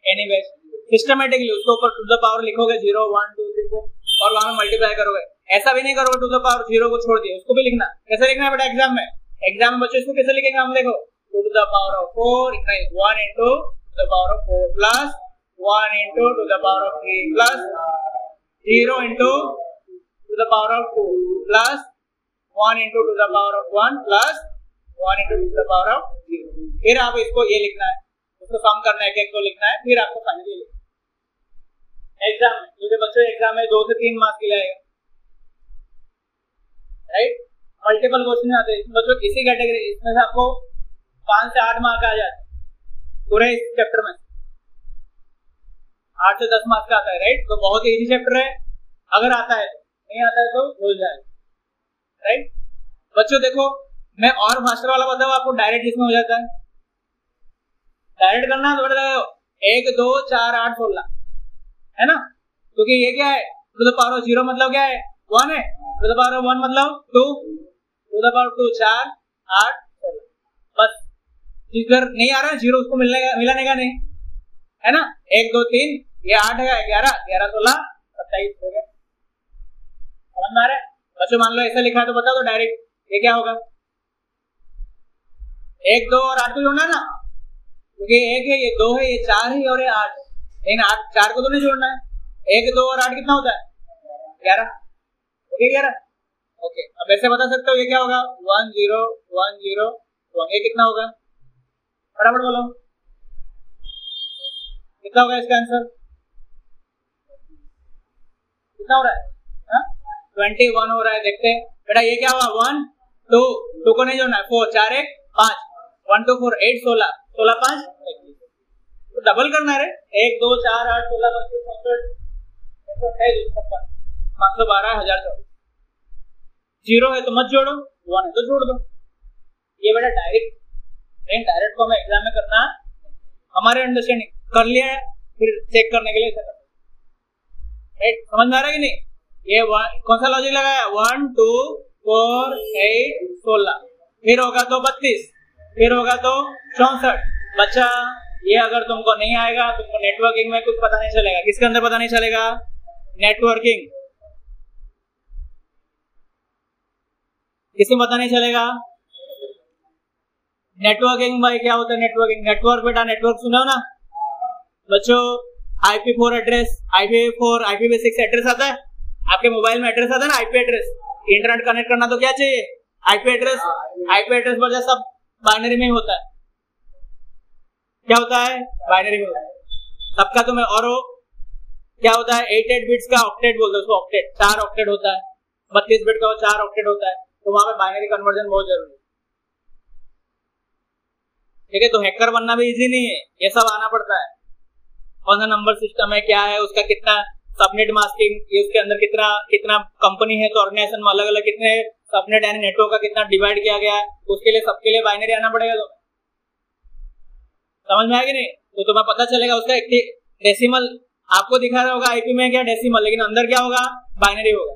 any base, systematically उसको ऊपर टू द पावर लिखोगे 0 1 2 3 4 और वहां में मल्टीप्लाई करोगे, ऐसा भी नहीं करोगे टू द पावर 0 को छोड़ दिए, उसको भी लिखना, कैसे लिखना है बेटा एग्जाम में बच्चों इसको कैसे लिखेंगे हम, देखो टू द पावर ऑफ 4 इतना 1 into two the power of 4 plus 1 into two the power of 3 plus 0 into two the power of 2 plus 1 into two the power of 1 plus 1 into two the power of 0, फिर आप इसको ये लिखना है, उसको सम करना है, एक को लिखना है, फिर आपको फाइनली एग्जाम में, क्योंकि बच्चों एग्जाम में 2 से 3 मार्क्स के लिए आएगा, राइट, मल्टीपल क्वेश्चन आते हैं बच्चों, इसी कैटेगरी इसमें से आपको 5 से 8 मार्क आ जाते हैं पूरे इस चैप्टर में, 8 से 10 मार्क्स का आता है, राइट, तो बहुत ही इजी चैप्टर है, अगर आता है नहीं आता है तो भूल जाए, राइट। बच्चों देखो मैं और फास्टर वाला बताऊं आपको, डायरेक्ट इसमें हो जाता है, डायरेक्ट करना है तो बेटा 1 2 4 8 16 है ना, क्योंकि ये क्या है टू द पावर ऑफ 0 मतलब क्या है 1 है, टू द पावर ऑफ 1 मतलब 2, टू द पावर 2 4 8 16, बस जिधर नहीं आ रहा है 0 उसको मिलाने का नहीं है ना, 1 2 3 ये 8 है 11 11 16 27 हो गया, समझ में आ रहा है बच्चों, मान लो ऐसा लिखा है तो बता दो डायरेक्ट ये क्या होगा, 1 2 और 8 को जोड़ना ना, क्योंकि 1 है ये 2 है ये 4 है और ये 8, लेकिन 8 4 को तो नहीं जोड़ना है, 1 2 और 8 कितना होता है 11, ओके 11, ओके। अब ऐसे बता सकते हो ये क्या होगा 1 0 1 0 1, ये कितना होगा फटाफट बोलो, कितना होगा इसका आंसर, कितना हो रहा है 21 हो रहा है, देखते हैं बेटा ये क्या हुआ 1 2 2 को नहीं जोड़ना है, 4 4 1 5 1 2 4 8 16 16 5 तो डबल करना है, 1 2 4 8 16 25 128 512 1024, 0 है तो मत जोड़ो, 1 है तो जोड़ दो, ये बेटा डायरेक्ट को हमें एग्जाम में करना, हमारे अंडरस्टैंडिंग कर लिया है, फिर चेक करने के लिए ऐसा करना, राइट, समझ में आ रहा है कि नहीं, ये कौन सा लॉजिक लगाया 1 2 4 8 16, फिर होगा तो 32, फिर होगा तो 64, बच्चा ये अगर तुमको नहीं आएगा तुमको नेटवर्किंग में कुछ पता नहीं चलेगा, किसके अंदर पता नहीं चलेगा, नेटवर्किंग, किसी पता नहीं चलेगा। नेटवर्किंग भाई क्या होता है नेटवर्किंग? नेटवर्क बेटा नेटवर्क सुना हो ना बच्चों, IP4 एड्रेस, IPv6 एड्रेस आता है आपके मोबाइल में, एड्रेस आता है ना आईपी एड्रेस। इंटरनेट कनेक्ट करना तो क्या चाहिए? IP address. आईपी एड्रेस वजह सब बाइनरी में ही होता है। क्या होता है? बाइनरी में होता है सबका। तो मैं और क्या होता है 8 बिट्स का ऑक्टेट बोलते हैं उसको, ऑक्टेट 4 ऑक्टेट होता है। 32 बिट का 4 ऑक्टेट होता है। तो वहां पे बाइनरी कन्वर्जन बहुत जरूरी है। ठीक है, तो हैकर बनना भी इजी नहीं है, ये सब आना पड़ता है। कौन सा नंबर सिस्टम है, क्या है उसका, कितना सबनेट मास्किंग, ये उसके अंदर कितना कितना कंपनी है तो ऑर्गेनाइजेशन में अलग अलग कितने सबनेट यानी नेटवर्क का कितना डिवाइड किया गया है, उसके लिए सबके लिए बाइनरी आना पड़ेगा। तो समझ में आएगी नहीं? तो तुम्हें पता चलेगा उसका डेसिमल आपको दिखा रहा होगा आईपी में क्या डेसिमल, लेकिन अंदर क्या होगा? बाइनरी होगा।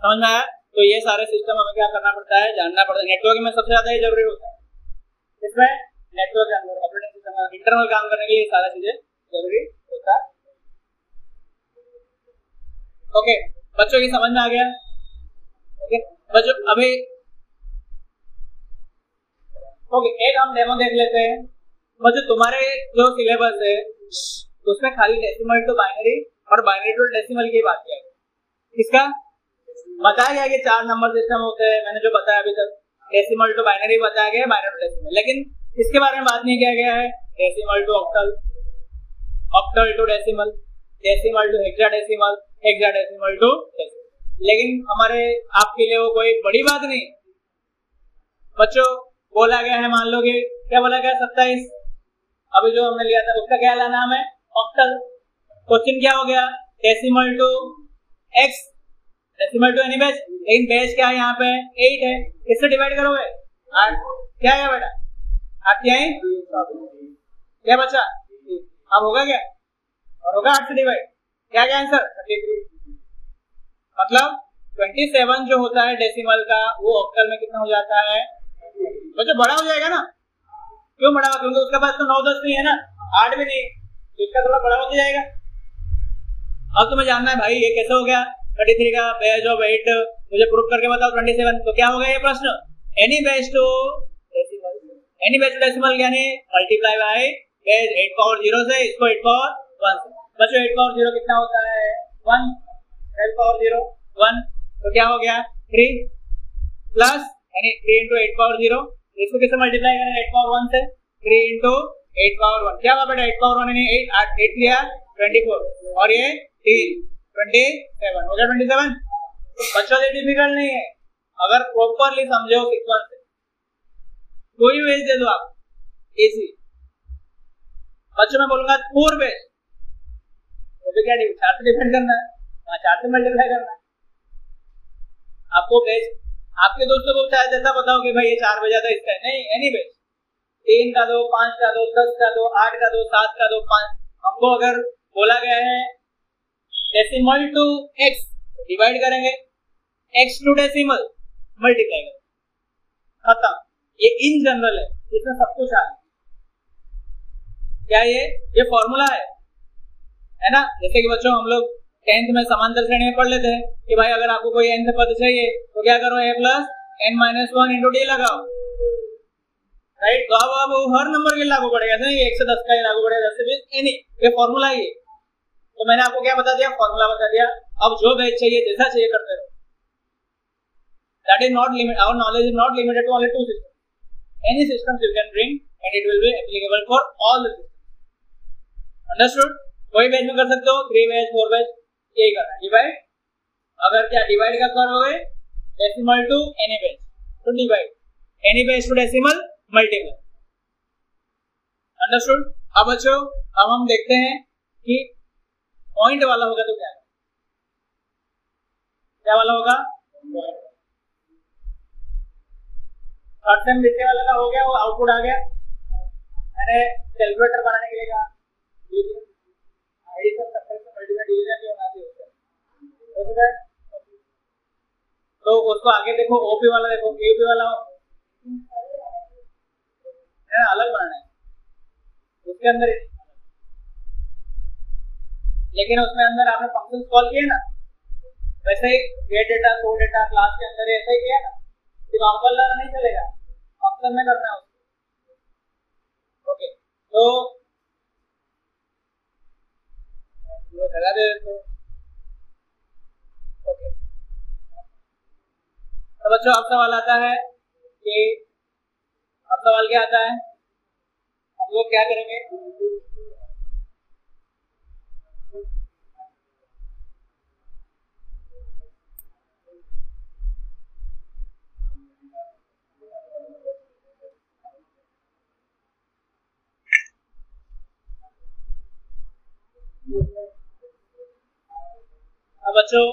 समझ में आया? तो ये सारे सिस्टम हमें क्या करना पड़ता है? जानना पड़ता है। नेटवर्क में सबसे ज्यादा ये जरूरी होता है। इसमें नेटवर्क के अंदर ऑपरेटिंग सिस्टम इंटरनल काम करने के लिए सारा चीजें जरूरी होता है। ओके बच्चों, ये समझ में आ गया? ओके बच्चों, अभी ओके एक हम डेमो देख लेते हैं। बच्चों तुम्हारे जो सिलेबस है उसमें खाली डेसिमल टू बाइनरी और बाइनरी टू डेसिमल की बात किया है। इसका बताया गया कि 4 नंबर सिस्टम होते हैं, मैंने जो बताया अभी तक। डेसिमल टू बाइनरी बताया गया, बाइनरी टू डेसिमल, लेकिन इसके बारे में बात नहीं किया गया है। Decimal to octal, octal to decimal, decimal to hexadecimal, hexadecimal to decimal. लेकिन हमारे आपके लिए वो कोई बड़ी बात नहीं बच्चों। बोला गया है, मान लो कि क्या बोला गया 27, अभी जो हमने लिया था उसका क्या नाम है? ऑक्टल। क्वेश्चन क्या हो गया? Decimal to x, decimal to any base, लेकिन बेस क्या है यहाँ पे? 8 है। किससे डिवाइड करोगे? 8। क्या है बेटा? 8 क्या है? क्या बचा? अब होगा क्या? और होगा 8 से डिवाइड। क्या क्या आंसर? 33। मतलब 27 जो होता है डेसिमल का वो ऑक्टल में कितना हो जाता है? बच्चों बड़ा हो जाएगा ना। क्यों बड़ा? क्योंकि उसके पास तो 9 10 नहीं है ना, 8 भी नहीं, तो इसका थोड़ा बड़ा होता जाएगा। अब तुम्हें जानना है भाई ये कैसे हो गया 33 का बेस ऑफ 8, मुझे प्रूफ करके बताओ 27। तो क्या होगा ये प्रश्न? Any base to decimal, any base to decimal यानी मल्टीप्लाई बाय बेस 8 पावर 0 से इसको 8 पावर 1 से। बच्चों 8 पावर 0 कितना होता है? 1। 8 पावर 0 1, तो क्या हो गया 3 प्लस यानी 3 into 8 पावर 0, इसको किससे मल्टीप्लाई करें? 8 पावर 1 से। 3 into 8 पावर 1 क्या हुआ बेटा? 8 पावर 1 यानी 8 लिया 24 और ये 3 27 हो गया 27। बच्चों ये डिफिकल्ट नहीं है अगर प्रॉपरली समझो सीक्वेंस से। कोई बेस दे दो आप इजी। बच्चों मैं बोलूंगा 4 बेस, तो भी क्या 4 से डिफाइन करना है, 4 से मल्टीप्लाई करना है। आपको बेस आपके दोस्तों को शायद ऐसा बताओ कि भाई ये 4 बजा था इसका नहीं, एनी बेस 3 का दो, 5 का दो, 10 का दो, 8 का दो, 7 का दो, 5। हमको अगर बोला गया है डेसिमल टू एक्स, डिवाइड करेंगे, एक्स टू डेसिमल मल्टीप्लाई करेंगे, खत्म। ये इन जनरल है, इसमें सब कुछ आ क्या ये फॉर्मूला है ना। जैसे कि बच्चों हम लोग 10th में समांतर श्रेणी में पढ़ लेते हैं कि भाई अगर आपको कोई n से पद चाहिए तो क्या करो? a plus n minus 1 into D लगाओ, राइट। तो अब हर नंबर के लागू पड़ेगा नहीं, 1 से 10 का ही लागू पड़ेगा, 10 से 20 एनी, ये फॉर्मूला ही है। तो मैंने आपको क्या बता दिया? फॉर्मूला बता दिया। अब जो बेस चाहिए जैसा चाहिए करते रहो। That is not limit, our knowledge is not limited to only 2 systems, any systems you can bring and it will be applicable for all the systems। Understood? कोई बेस में कर सकते हो, 3 बेस 4 बेस, यही करना है डिवाइड। अगर क्या डिवाइड का करोगे? Decimal to any base to divide, any base to decimal multiple. Understood? अब बच्चों अब हम देखते हैं कि पॉइंट वाला होगा तो क्या वाला होगा? थर्ड टाइम लिखने वाला का हो गया, वो आउटपुट आ गया। मैंने कैलकुलेटर बनाने के लिए कहा तो उसको आगे देखो, ओपी वाला देखो, यूपी वाला अलग बनाना है उसके अंदर, लेकिन उसमें अंदर आपने फंक्शन कॉल किए ना, वैसे ही get data, so data class के अंदर ऐसा ही किया ना कि नॉर्मल नहीं चलेगा, ऑप्शन में करना है उसको। ओके, तो लगा दे तो ओके। तो बच्चों अब सवाल आता है कि अब सवाल क्या आता है, हम लोग क्या करेंगे, अब बच्चों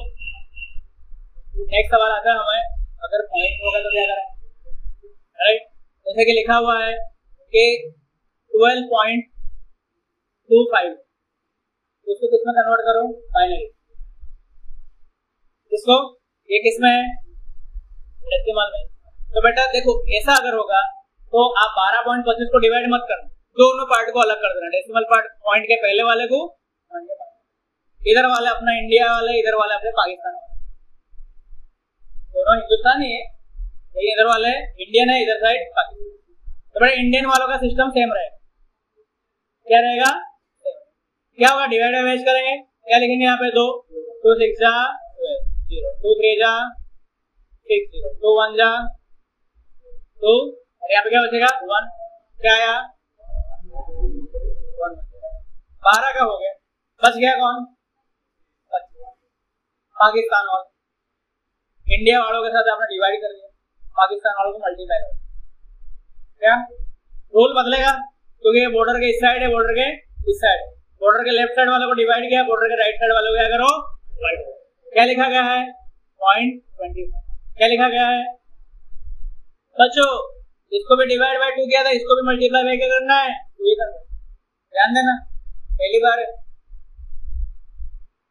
नेक्स्ट सवाल आता है हमें, अगर पॉइंट होगा तो क्या करें, राइट। जैसे कि लिखा हुआ है कि 12.25, उसको किसमें कन्वर्ट करो, बाइनरी। इसको ये किसमें है, डेसिमल में। तो बेटा देखो ऐसा अगर होगा तो आप 12.25 को डिवाइड मत करना, दोनों पार्ट को अलग कर देना, डेसिमल पार्ट पॉइंट के पहले वाले को, इधर वाले अपना इंडिया वाले, इधर वाले अपने पाकिस्तान वाले, दोनों हिंदुस्तान ही है, लेकिन इधर वाले इंडियन है, इधर साइड पाकिस्तान। तो बड़े इंडियन वालों का सिस्टम सेम रहेगा, क्या रहेगा, क्या होगा, डिवाइड बाय वेज करेंगे, क्या लिखेंगे यहाँ पे, 2 2 6 जा 0, 2 3 जा 6 0, 2 1 जा 2, और यहाँ पे क्या बचेगा 1, क्या आया 1, 12 का हो गया, बच गया कौन, पाकिस्तान वालों। इंडिया वालों के साथ आपने डिवाइड कर दिया, पाकिस्तान वालों को मल्टीप्लाई कर, क्या रूल बदलेगा, क्योंकि ये बॉर्डर के इस साइड है, बॉर्डर के इस साइड, बॉर्डर के लेफ्ट साइड वालों को डिवाइड किया, बॉर्डर के राइट साइड वालों को क्या करो, क्या लिखा गया है 0.25, क्या लिखा गया है बच्चों, इसको भी डिवाइड बाय 2 किया था, इसको भी मल्टीप्लाई बाय क्या करना है, 2 ही करना है, ध्यान देना, पहली बार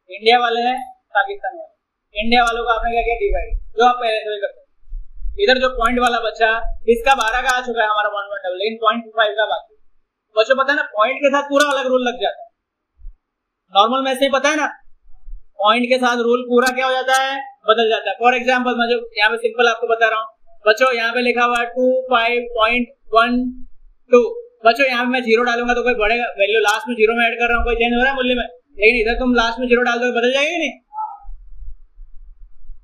इंडिया वाले हैं, पाकिस्तान वाले, इंडिया वालों को आपने क्या किया, डिवाइड, जो आप पहले से भी करते हैं। इधर जो पॉइंट वाला बच्चा, इसका 12 का आ चुका है हमारा 1.5, लेकिन 0.25 का बाकी। बच्चों पता है ना, पॉइंट के साथ पूरा अलग रूल लग जाता है, नॉर्मल में से पता है ना, पॉइंट के साथ रूल पूरा क्या हो जाता है, बदल जाता है। फॉर एग्जाम्पल मैं जो यहाँ पे सिंपल आपको बता रहा हूँ बच्चों, यहाँ पे लिखा हुआ है 25.12, बच्चों यहाँ पे मैं 0 डालूंगा तो कोई बढ़ेगा, वैल्यू लास्ट में 0 में ऐड कर रहा हूँ, कोई चेंज हो रहा है मूल्य में, लेकिन इधर तुम लास्ट में 0 डाल दो बदल जाएगी नहीं,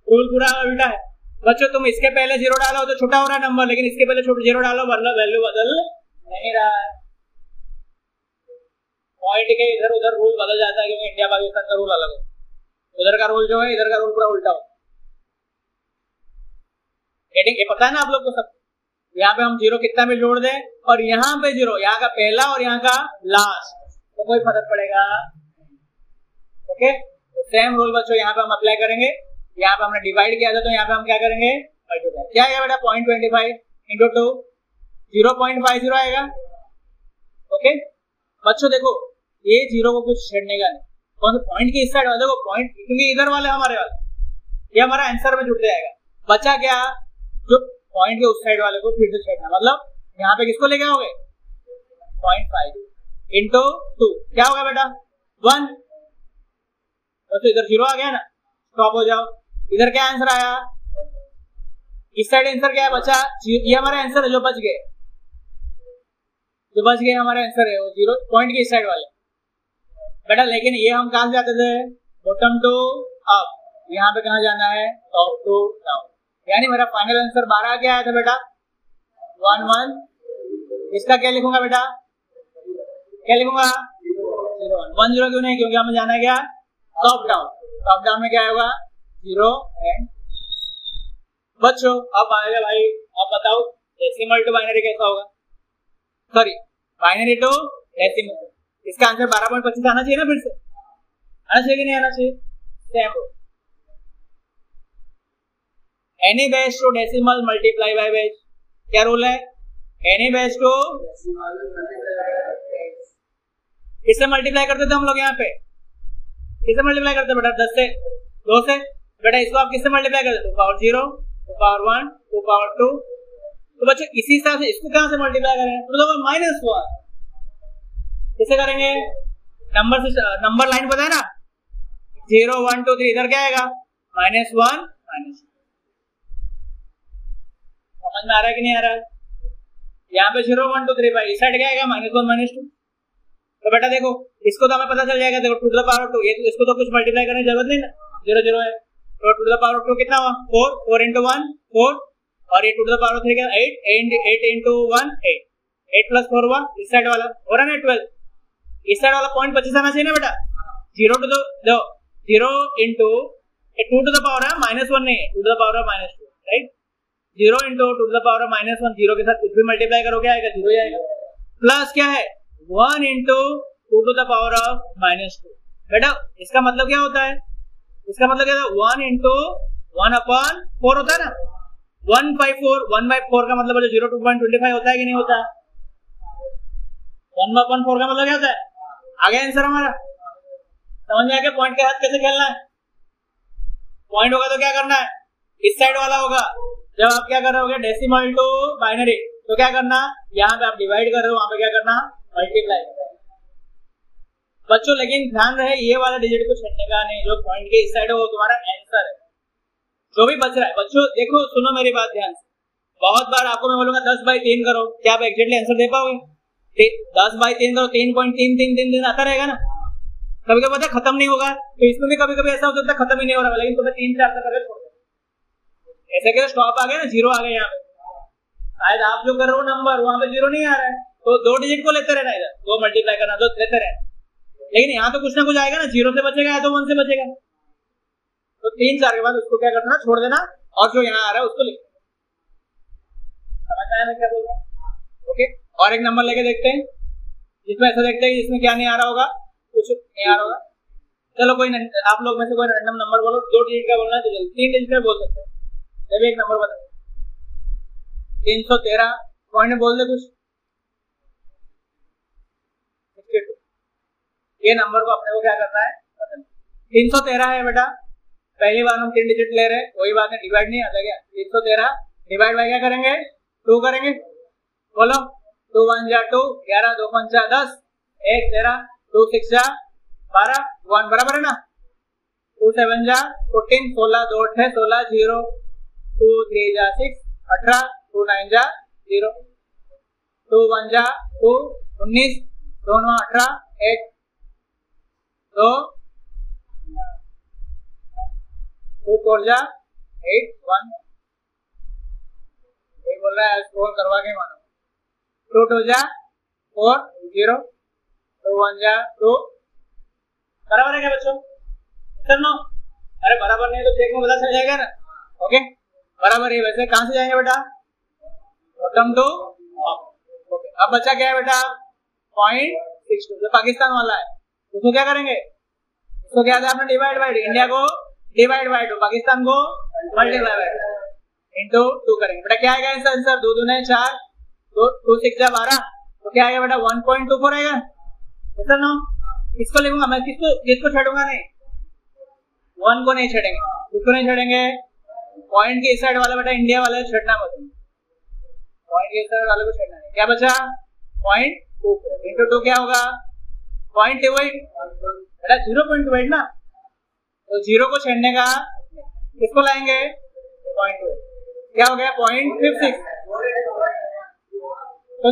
रूल पूरा उल्टा है। बच्चों तुम इसके पहले 0 डालो तो छोटा हो रहा है नंबर, लेकिन इसके पहले 0 डालो मतलब वैल्यू बदल नहीं रहा है। पॉइंट के इधर उधर रूल बदल जाता है, क्योंकि इंडिया पाकिस्तान का रूल अलग है, उधर का रूल जो है इधर का रूल पूरा उल्टा हो। ये पता है ना आप लोग को सब, यहाँ पे हम 0 कितना भी जोड़ दें और यहाँ पे 0, यहाँ का पहला और यहाँ का लास्ट, तो कोई फर्क पड़ेगा, ओके। सेम रूल बच्चों यहाँ पे हम अप्लाई करेंगे, यहाँ पे हमने डिवाइड किया था तो यहाँ पे हम क्या करेंगे, मल्टीप्लाई, क्या आएगा बेटा 0.25 इंटू 2, 0.50 आएगा, ओके। बच्चों देखो ये 0 को कुछ छेड़ने का नहीं, कौन सा पॉइंट की इस साइड वाले, देखो पॉइंट क्योंकि इधर वाले हमारे वाले, ये हमारा आंसर में जुड़ जाएगा। बचा क्या, जो पॉइंट के उस साइड वाले को फिर से छेड़ना, मतलब यहाँ पे किसको लेके आओगे 0.5 इंटू 2, क्या होगा बेटा 1, तो इधर 0 आ गया ना, स्टॉप हो जाओ। इधर क्या आंसर आया, इस साइड आंसर क्या है बचा, ये हमारा आंसर है, जो बच गए हमारा आंसर है वो 0 पॉइंट के इस साइड वाले बेटा। लेकिन ये हम कहां से जाते थे, बॉटम टू अप, यहाँ पे कहां जाना है, टॉप टू डाउन, यानी मेरा फाइनल आंसर 12 क्या आया था बेटा 1 1। इसका क्या लिखूंगा बेटा, क्या लिखूंगा 0 1 1 0, क्यों नहीं, क्योंकि हमें जाना है क्या टॉप डाउन, टॉप डाउन में क्या होगा 0 एंड। बच्चों अब आएगा भाई, अब बताओ डेसिमल टू बाइनरी कैसा होगा, सॉरी बाइनरी टू डेसिमल, इसका आंसर 12.25 आना चाहिए ना, फिर से आना चाहिए कि नहीं आना चाहिए, same any base to decimal multiply by base, क्या रूल है, एनी बेस टू किससे मल्टीप्लाई करते थे हम लोग, यहाँ पे किससे मल्टीप्लाई करते बेटा 10 से 2 से बेटा, इसको आप किससे मल्टीप्लाई करते 2 पावर 0 2 पावर 1 2 पावर 2, तो बच्चों इसी हिसाब से इसको कहां से मल्टीप्लाई करें, तो -1 कैसे करेंगे, नंबर लाइन पता है ना 0 1 2 3, इधर क्या आएगा -1 -2। समझ में आ रहा है कि नहीं आ रहा है? यहाँ पे 0 1 2 3 5 इस साइड क्या आएगा -1 -2। तो बेटा देखो इसको तो हमें पता चल जाएगा, देखो 2 to the power of 2, ये तो इसको तो कुछ मल्टीप्लाई करने की जरूरत नहीं ना, 0 0 है, तो 2 to the power of 2 कितना हुआ 4, 4 into 1 4, और ये 2 to the power of 3 क्या 8, 8 into 1 8, 8 plus 4 हुआ, इस साइड वाला हो रहा है ना 12, इस साइड वाला पॉइंट 25 आना चाहिए ना बेटा। 0 to the 0 into 2 to the power है -1 नहीं है, 2 to the power of -2, right. 0 into 2 to the power of -1, 0 के साथ कुछ भी मल्टीप्लाई करो क्या आएगा 0 ही आएगा, प्लस क्या है 1 into 2 to the power of -2। बेटा इसका मतलब क्या होता है, इसका मतलब क्या होता है 1 into 1 upon 4 होता है ना, 1/4, 1/4 का मतलब 0.25 होता है कि नहीं होता है, 1/4 का मतलब क्या होता है, आ गया आंसर हमारा। समझ में आ गया पॉइंट के साथ कैसे खेलना है। पॉइंट होगा तो क्या करना है, इस साइड वाला होगा, जब आप क्या कर रहे होगे डेसिमल टू बाइनरी, तो क्या करना, यहाँ पे आप डिवाइड कर रहे हो, वहां पे क्या करना मल्टीप्लाई। बच्चों लेकिन ध्यान रहे ये वाला डिजिट को छेड़ने का नहीं, जो पॉइंट के इस साइड है वो तुम्हारा आंसर है, जो भी बच रहा है। बच्चों देखो सुनो मेरी बात ध्यान से, बहुत बार आपको मैं बोलूंगा 10/3 करो, क्या आप एग्जैक्टली आंसर दे पाओगे? 10/3 करो 3.333 आता रहेगा ना, कभी कभी पता खत्म नहीं होगा, तो इसमें भी कभी कभी ऐसा हो सकता है खत्म ही नहीं हो रहा, लेकिन तुम्हें 3 4 तक करके छोड़ दो, ऐसे क्या स्टॉप आ गया ना, 0 आ गया यहाँ पे, शायद आप जो कर रहे हो नंबर वहां पे 0 नहीं आ रहा है, तो 2 डिजिट को लेते रहना, इधर 2 मल्टीप्लाई करना, 2 लेते रहना, लेकिन यहाँ तो कुछ ना कुछ आएगा ना, 0 से बचेगा या तो 1 से बचेगा, तो 3 4 के बाद उसको क्या करना छोड़ देना, और जो यहाँ आ रहा है उसको लिख, समझ में आया मैं क्या बोल रहा हूँ? ओके, और एक नंबर लेके देखते हैं जिसमें ऐसा देखते हैं जिसमें क्या नहीं आ रहा होगा, कुछ नहीं आ रहा होगा। चलो कोई आप लोग में से कोई रैंडम नंबर बोलो, 2 डिजिट का बोलना है तो 3 डिजिट का बोल सकते हैं, जब एक नंबर बता 313 पॉइंट बोल दे कुछ, ये नंबर को अपने को क्या करना है 313 है बेटा, पहली बार हम 3 डिजिट ले रहे हैं, कोई बात नहीं, डिवाइड नहीं आता क्या, 313 डिवाइड बाय क्या करेंगे 2 करेंगे, बोलो 2 1 जा 2, 11 2 5 10, 1 13, 2 6 जा 12, 1 बराबर है ना, 2 7 जा 14, 16 2 8 16, 0 2 3 जा 6 18, 2 9 जा 0, 2 1 जा 2 19, 2 9 18, 1 2 2 4 जा 8 1, ये बोल रहा है स्क्रॉल करवा के मानो, 2 2 जा 4 0, 2 1 जा 2, बराबर है क्या बच्चों? सर नो, अरे बराबर नहीं तो चेक में पता चल जाएगा ना, ओके बराबर है। वैसे कहां से जाएंगे बेटा, बॉटम टू ओके। अब बच्चा क्या है बेटा 0.62, जो पाकिस्तान वाला है उसको क्या करेंगे, उसको क्या था आपने डिवाइड बाय, इंडिया को डिवाइड बाय 2, पाकिस्तान को मल्टीप्लाई बाय इनटू 2 करेंगे बेटा, क्या आएगा आंसर 2 दूने 4, 2 6 जा 12, तो क्या आएगा बेटा 1.24 आएगा, सर नो। इसको लिखूंगा मैं, किसको छेड़ूंगा नहीं, 1 को नहीं छेड़ेंगे, किसको नहीं छेड़ेंगे, पॉइंट के इस साइड वाला बेटा इंडिया वाले छेड़ना मत, पॉइंट के इस साइड वाले को छेड़ना है, क्या बचा 0.24 इंटू 2 क्या होगा 0.28 बेटा, 0.28 ना, तो 0 को छेड़ने का किसको लाएंगे 0.2, क्या हो गया 0.56, तो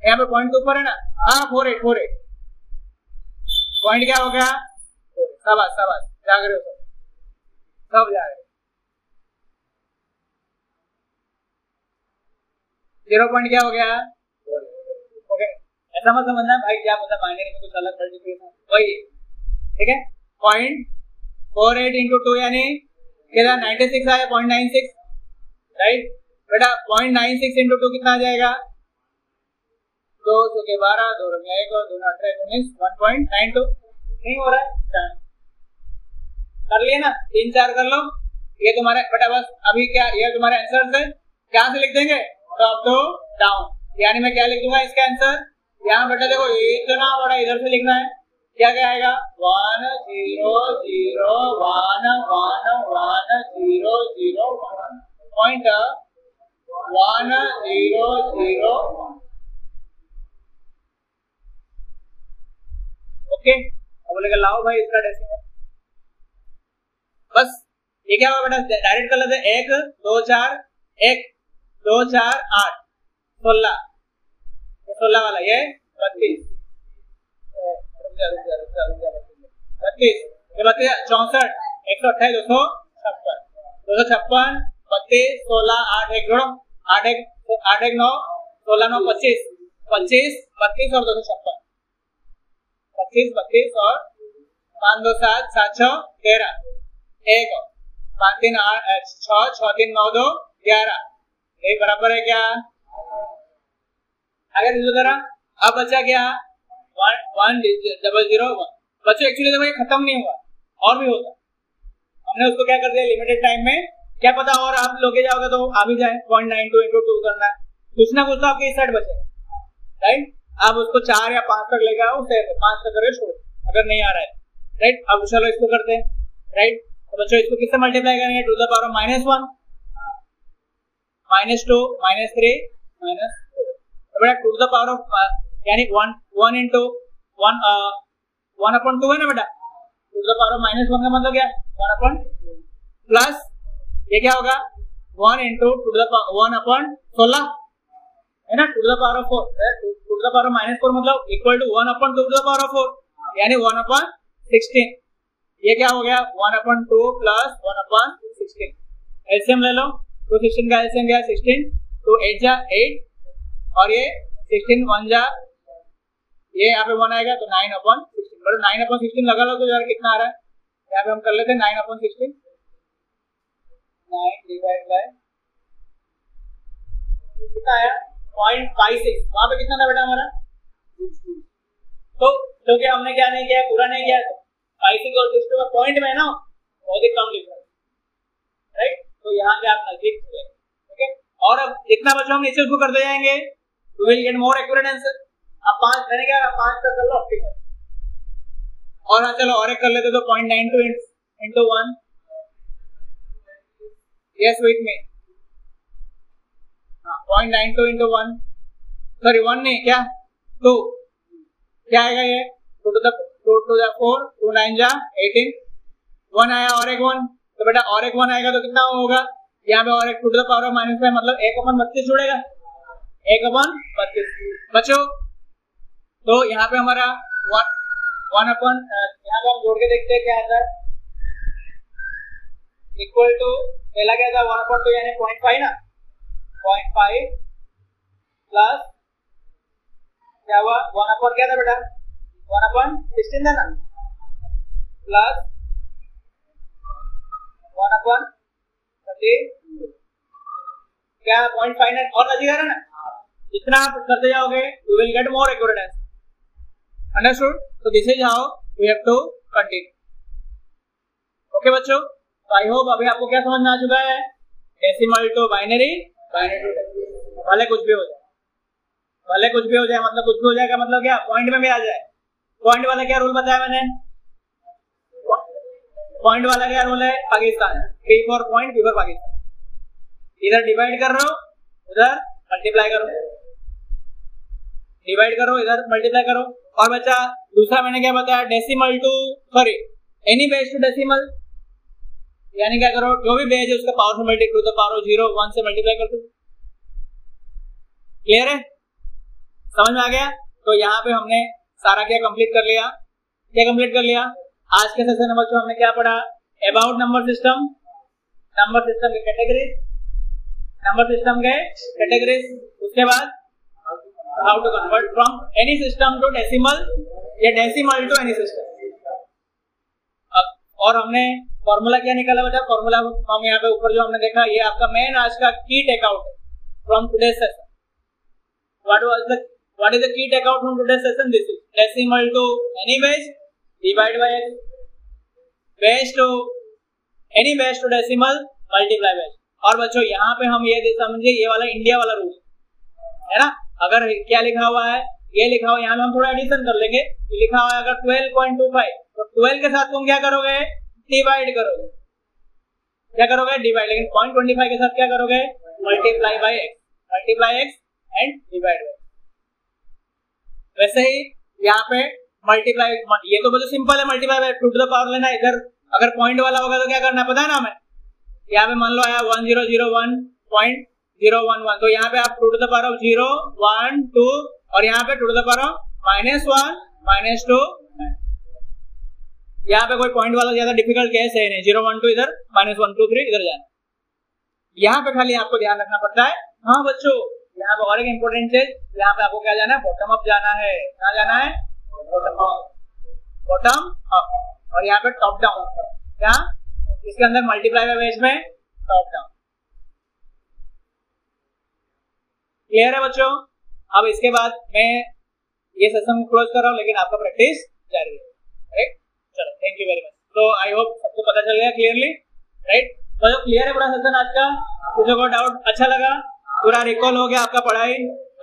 यहाँ पे 0.2 है ना, हाँ 48 पॉइंट क्या हो गया, शाबाश शाबाश जाग रहे हो सब जा रहे, 0 पॉइंट क्या हो गया, ओके ऐसा मत समझना भाई क्या मतलब माइनर में कुछ अलग मल्टीप्लिकेशन वही, ठीक है 0.48 इंटू 2 यानी कितना 96 आया 0.96, राइट बेटा 0.96 इंटू 2 कितना आ जाएगा 2 के 12, 2 1 और 2 18 19, 1.92 नहीं हो रहा है, कर लिए ना 3 4 कर लो, ये तुम्हारे बेटा बस अभी क्या ये तुम्हारे आंसर है, क्या से लिख देंगे टॉप टू डाउन, यानी मैं क्या लिख दूंगा इसका आंसर, यहाँ बेटा देखो इतना बड़ा इधर से लिखना है, क्या क्या आएगा 1 0 0 1 1 1 0 0 1 पॉइंट 1 0 0 ओके। अब बोलेगा लाओ भाई इसका डेसिमल, बस ये क्या होगा बेटा, डायरेक्ट कर लेते हैं, 1 2 4 1 2 4 8 16, 16 वाला ये 32, 32 ये 64 128 256 256 32 16 8 1 जोड़ो, 8 1 9 16 9 25 25 32 और 256 25 32 और 5 2 7 7 6 13 1 5 3 8 6 6 3 9 2 11, ये बराबर है क्या? अगर इस तरह अब बचा क्या 1 1 0 1 बच्चों, एक्चुअली देखो ये खत्म नहीं हुआ, और भी होता, हमने उसको क्या कर दिया लिमिटेड टाइम में, क्या पता और आप लोगे जाओगे तो आ भी जाए, 0.92 into 2 करना है, कुछ ना कुछ तो आपके इस साइड बचेगा, राइट? आप उसको 4 या 5 तक लेके आओ, 5 तक करके छोड़, अगर नहीं आ रहा है, राइट? अब चलो इसको करते हैं, राइट? तो बच्चों इसको किससे मल्टीप्लाई करेंगे, टू द पावर ऑफ -1 -2 -3 -4, तो बेटा टू द पावर ऑफ यानी 1 into 1/2 है ना बेटा, टू द पावर ऑफ -1 का मतलब क्या 1/, प्लस ये क्या होगा 1 into 1/16 है ना, two the power of 4, two the power of -4 मतलब equal to 1/2 to the power of 4 यानी 1/16, ये क्या हो गया 1/2 प्लस 1/16, एलसीएम ले लो, 216 का एलसीएम क्या 16, 2 8 जा 8 और ये 16 1 जा, ये यहाँ पे 1 आएगा तो 9/16, बड़े 9/16 लगा लो तो यार कितना आ रहा है, यहाँ पे हम कर लेते हैं 9/16, 9 डिवाइड बाय कितना आया 0.56, वहां पे कितना था बेटा हमारा, तो क्या हमने क्या नहीं किया, पूरा नहीं किया, 56 और 62 का पॉइंट में ना बहुत ही कम लिख रहा है, राइट? तो यहाँ पे आप नजदीक हुए, ओके? और अब जितना बचा हम नीचे उसको करते जाएंगे, we will get more accurate answer. अब 5 मैंने क्या 5 का कर लो ऑप्टिमल, और हाँ चलो और एक कर लेते तो 0.92 into 1, yes with me, 0.92 into 1, sorry 1 नहीं क्या 2, क्या आएगा ये 2 to the 4, 2 9 जा 18, 1 आया और एक 1, तो बेटा और एक 1 आएगा तो कितना होगा, यहाँ पे और एक 2 to the power of -5 मतलब 1/32 जुड़ेगा, 1/32 बच्चों। तो यहाँ पे हमारा 1 अपन यहाँ पे हम जोड़ के देखते हैं क्या आता है, इक्वल टू पहला क्या था 1/2 यानी 0.5 ना, 0.5 प्लस क्या हुआ 1/, क्या था बेटा 1/16 था ना, प्लस 1/30 क्या 0.5 और नजीक आ रहा ना, जितना आप करते जाओगे you will get more accurate answer, understood? तो this is how we have to continue, okay बच्चों? तो आई होप अभी आपको क्या समझ में आ चुका है, decimal to binary, binary to decimal, भले कुछ भी हो जाए, भले कुछ भी हो जाए, मतलब कुछ भी हो जाएगा मतलब क्या पॉइंट में भी आ जाए, पॉइंट वाला क्या रूल बताया मैंने, पॉइंट वाला क्या रूल है, Pakistan, P for point, P for Pakistan, इधर डिवाइड कर रहे हो उधर मल्टीप्लाई करो, डिवाइड करो इधर मल्टीप्लाई करो। और बच्चा दूसरा मैंने क्या बताया, decimal to sorry any base to decimal, यानी क्या करो जो भी बेस है उसका पावर से multiply, two the power of 0 1 से मल्टीप्लाई कर दो, क्लियर है, समझ में आ गया? तो यहाँ पे हमने सारा क्या कंप्लीट कर लिया, क्या कंप्लीट कर लिया आज के सेशन में बच्चों, हमने क्या पढ़ा about number system, number system के कैटेगरीज, नंबर सिस्टम के कैटेगरीज, उसके बाद how to convert from any system to decimal या डेसिमल टू एनी सिस्टम। और हमने फॉर्मूला क्या निकाला बेटा, फॉर्मूला हम यहाँ पे ऊपर जो हमने देखा, ये आपका मेन आज का key takeout from today's session. What is the key takeout from today's session? This is decimal to any base divide by x, base to any base to decimal multiply by. और बच्चों यहाँ पे हम ये समझिए, ये वाला इंडिया वाला रूल है ना, अगर क्या लिखा हुआ है, ये लिखा हुआ है, यहाँ पे हम थोड़ा एडिशन कर लेंगे, लिखा हुआ है अगर 12.25 तो 12 के साथ तुम क्या करोगे, डिवाइड करोगे, क्या करोगे डिवाइड, लेकिन 0.25 के साथ क्या करोगे, multiply by x and divide by. वैसे ही यहाँ पे मल्टीप्लाई, ये तो बहुत सिंपल है, multiply by two the power लेना, इधर अगर पॉइंट वाला होगा तो क्या करना है पता है ना हमें, यहाँ पे मान लो आया 1001.011, तो यहाँ पे आप 2 to the power of 0, 1, 2 और यहाँ पे 2 to the power of -1, -2। यहाँ पे कोई पॉइंट वाला ज्यादा डिफिकल्ट केस है नहीं, 0, 1, 2 इधर, -1, 2, 3 इधर जाना। यहाँ पे खाली आपको ध्यान रखना पड़ता है। हाँ बच्चों, यहाँ पे और एक इंपॉर्टेंट चीज, यहाँ पे आपको क्या जाना है, बॉटम अप जाना है। कहाँ जाना है, बॉटम अप। और यहाँ पे टॉप डाउन, क्या इसके अंदर मल्टीप्लाई बाय बेस में टॉप डाउन। क्लियर है बच्चों? अब इसके बाद मैं ये सेशन क्लोज कर रहा हूँ, लेकिन आपका प्रैक्टिस जारी है, राइट? चलो, थैंक यू वेरी मच। तो आई होप सबको पता चल गया क्लियरली, राइट? तो जो क्लियर है पूरा सेशन आज का, किसी को डाउट अच्छा लगा, पूरा रिकॉल हो गया आपका पढ़ाई,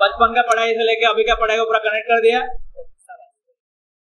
बचपन का पढ़ाई से लेके अभी का पढ़ाई को पूरा कनेक्ट कर दिया।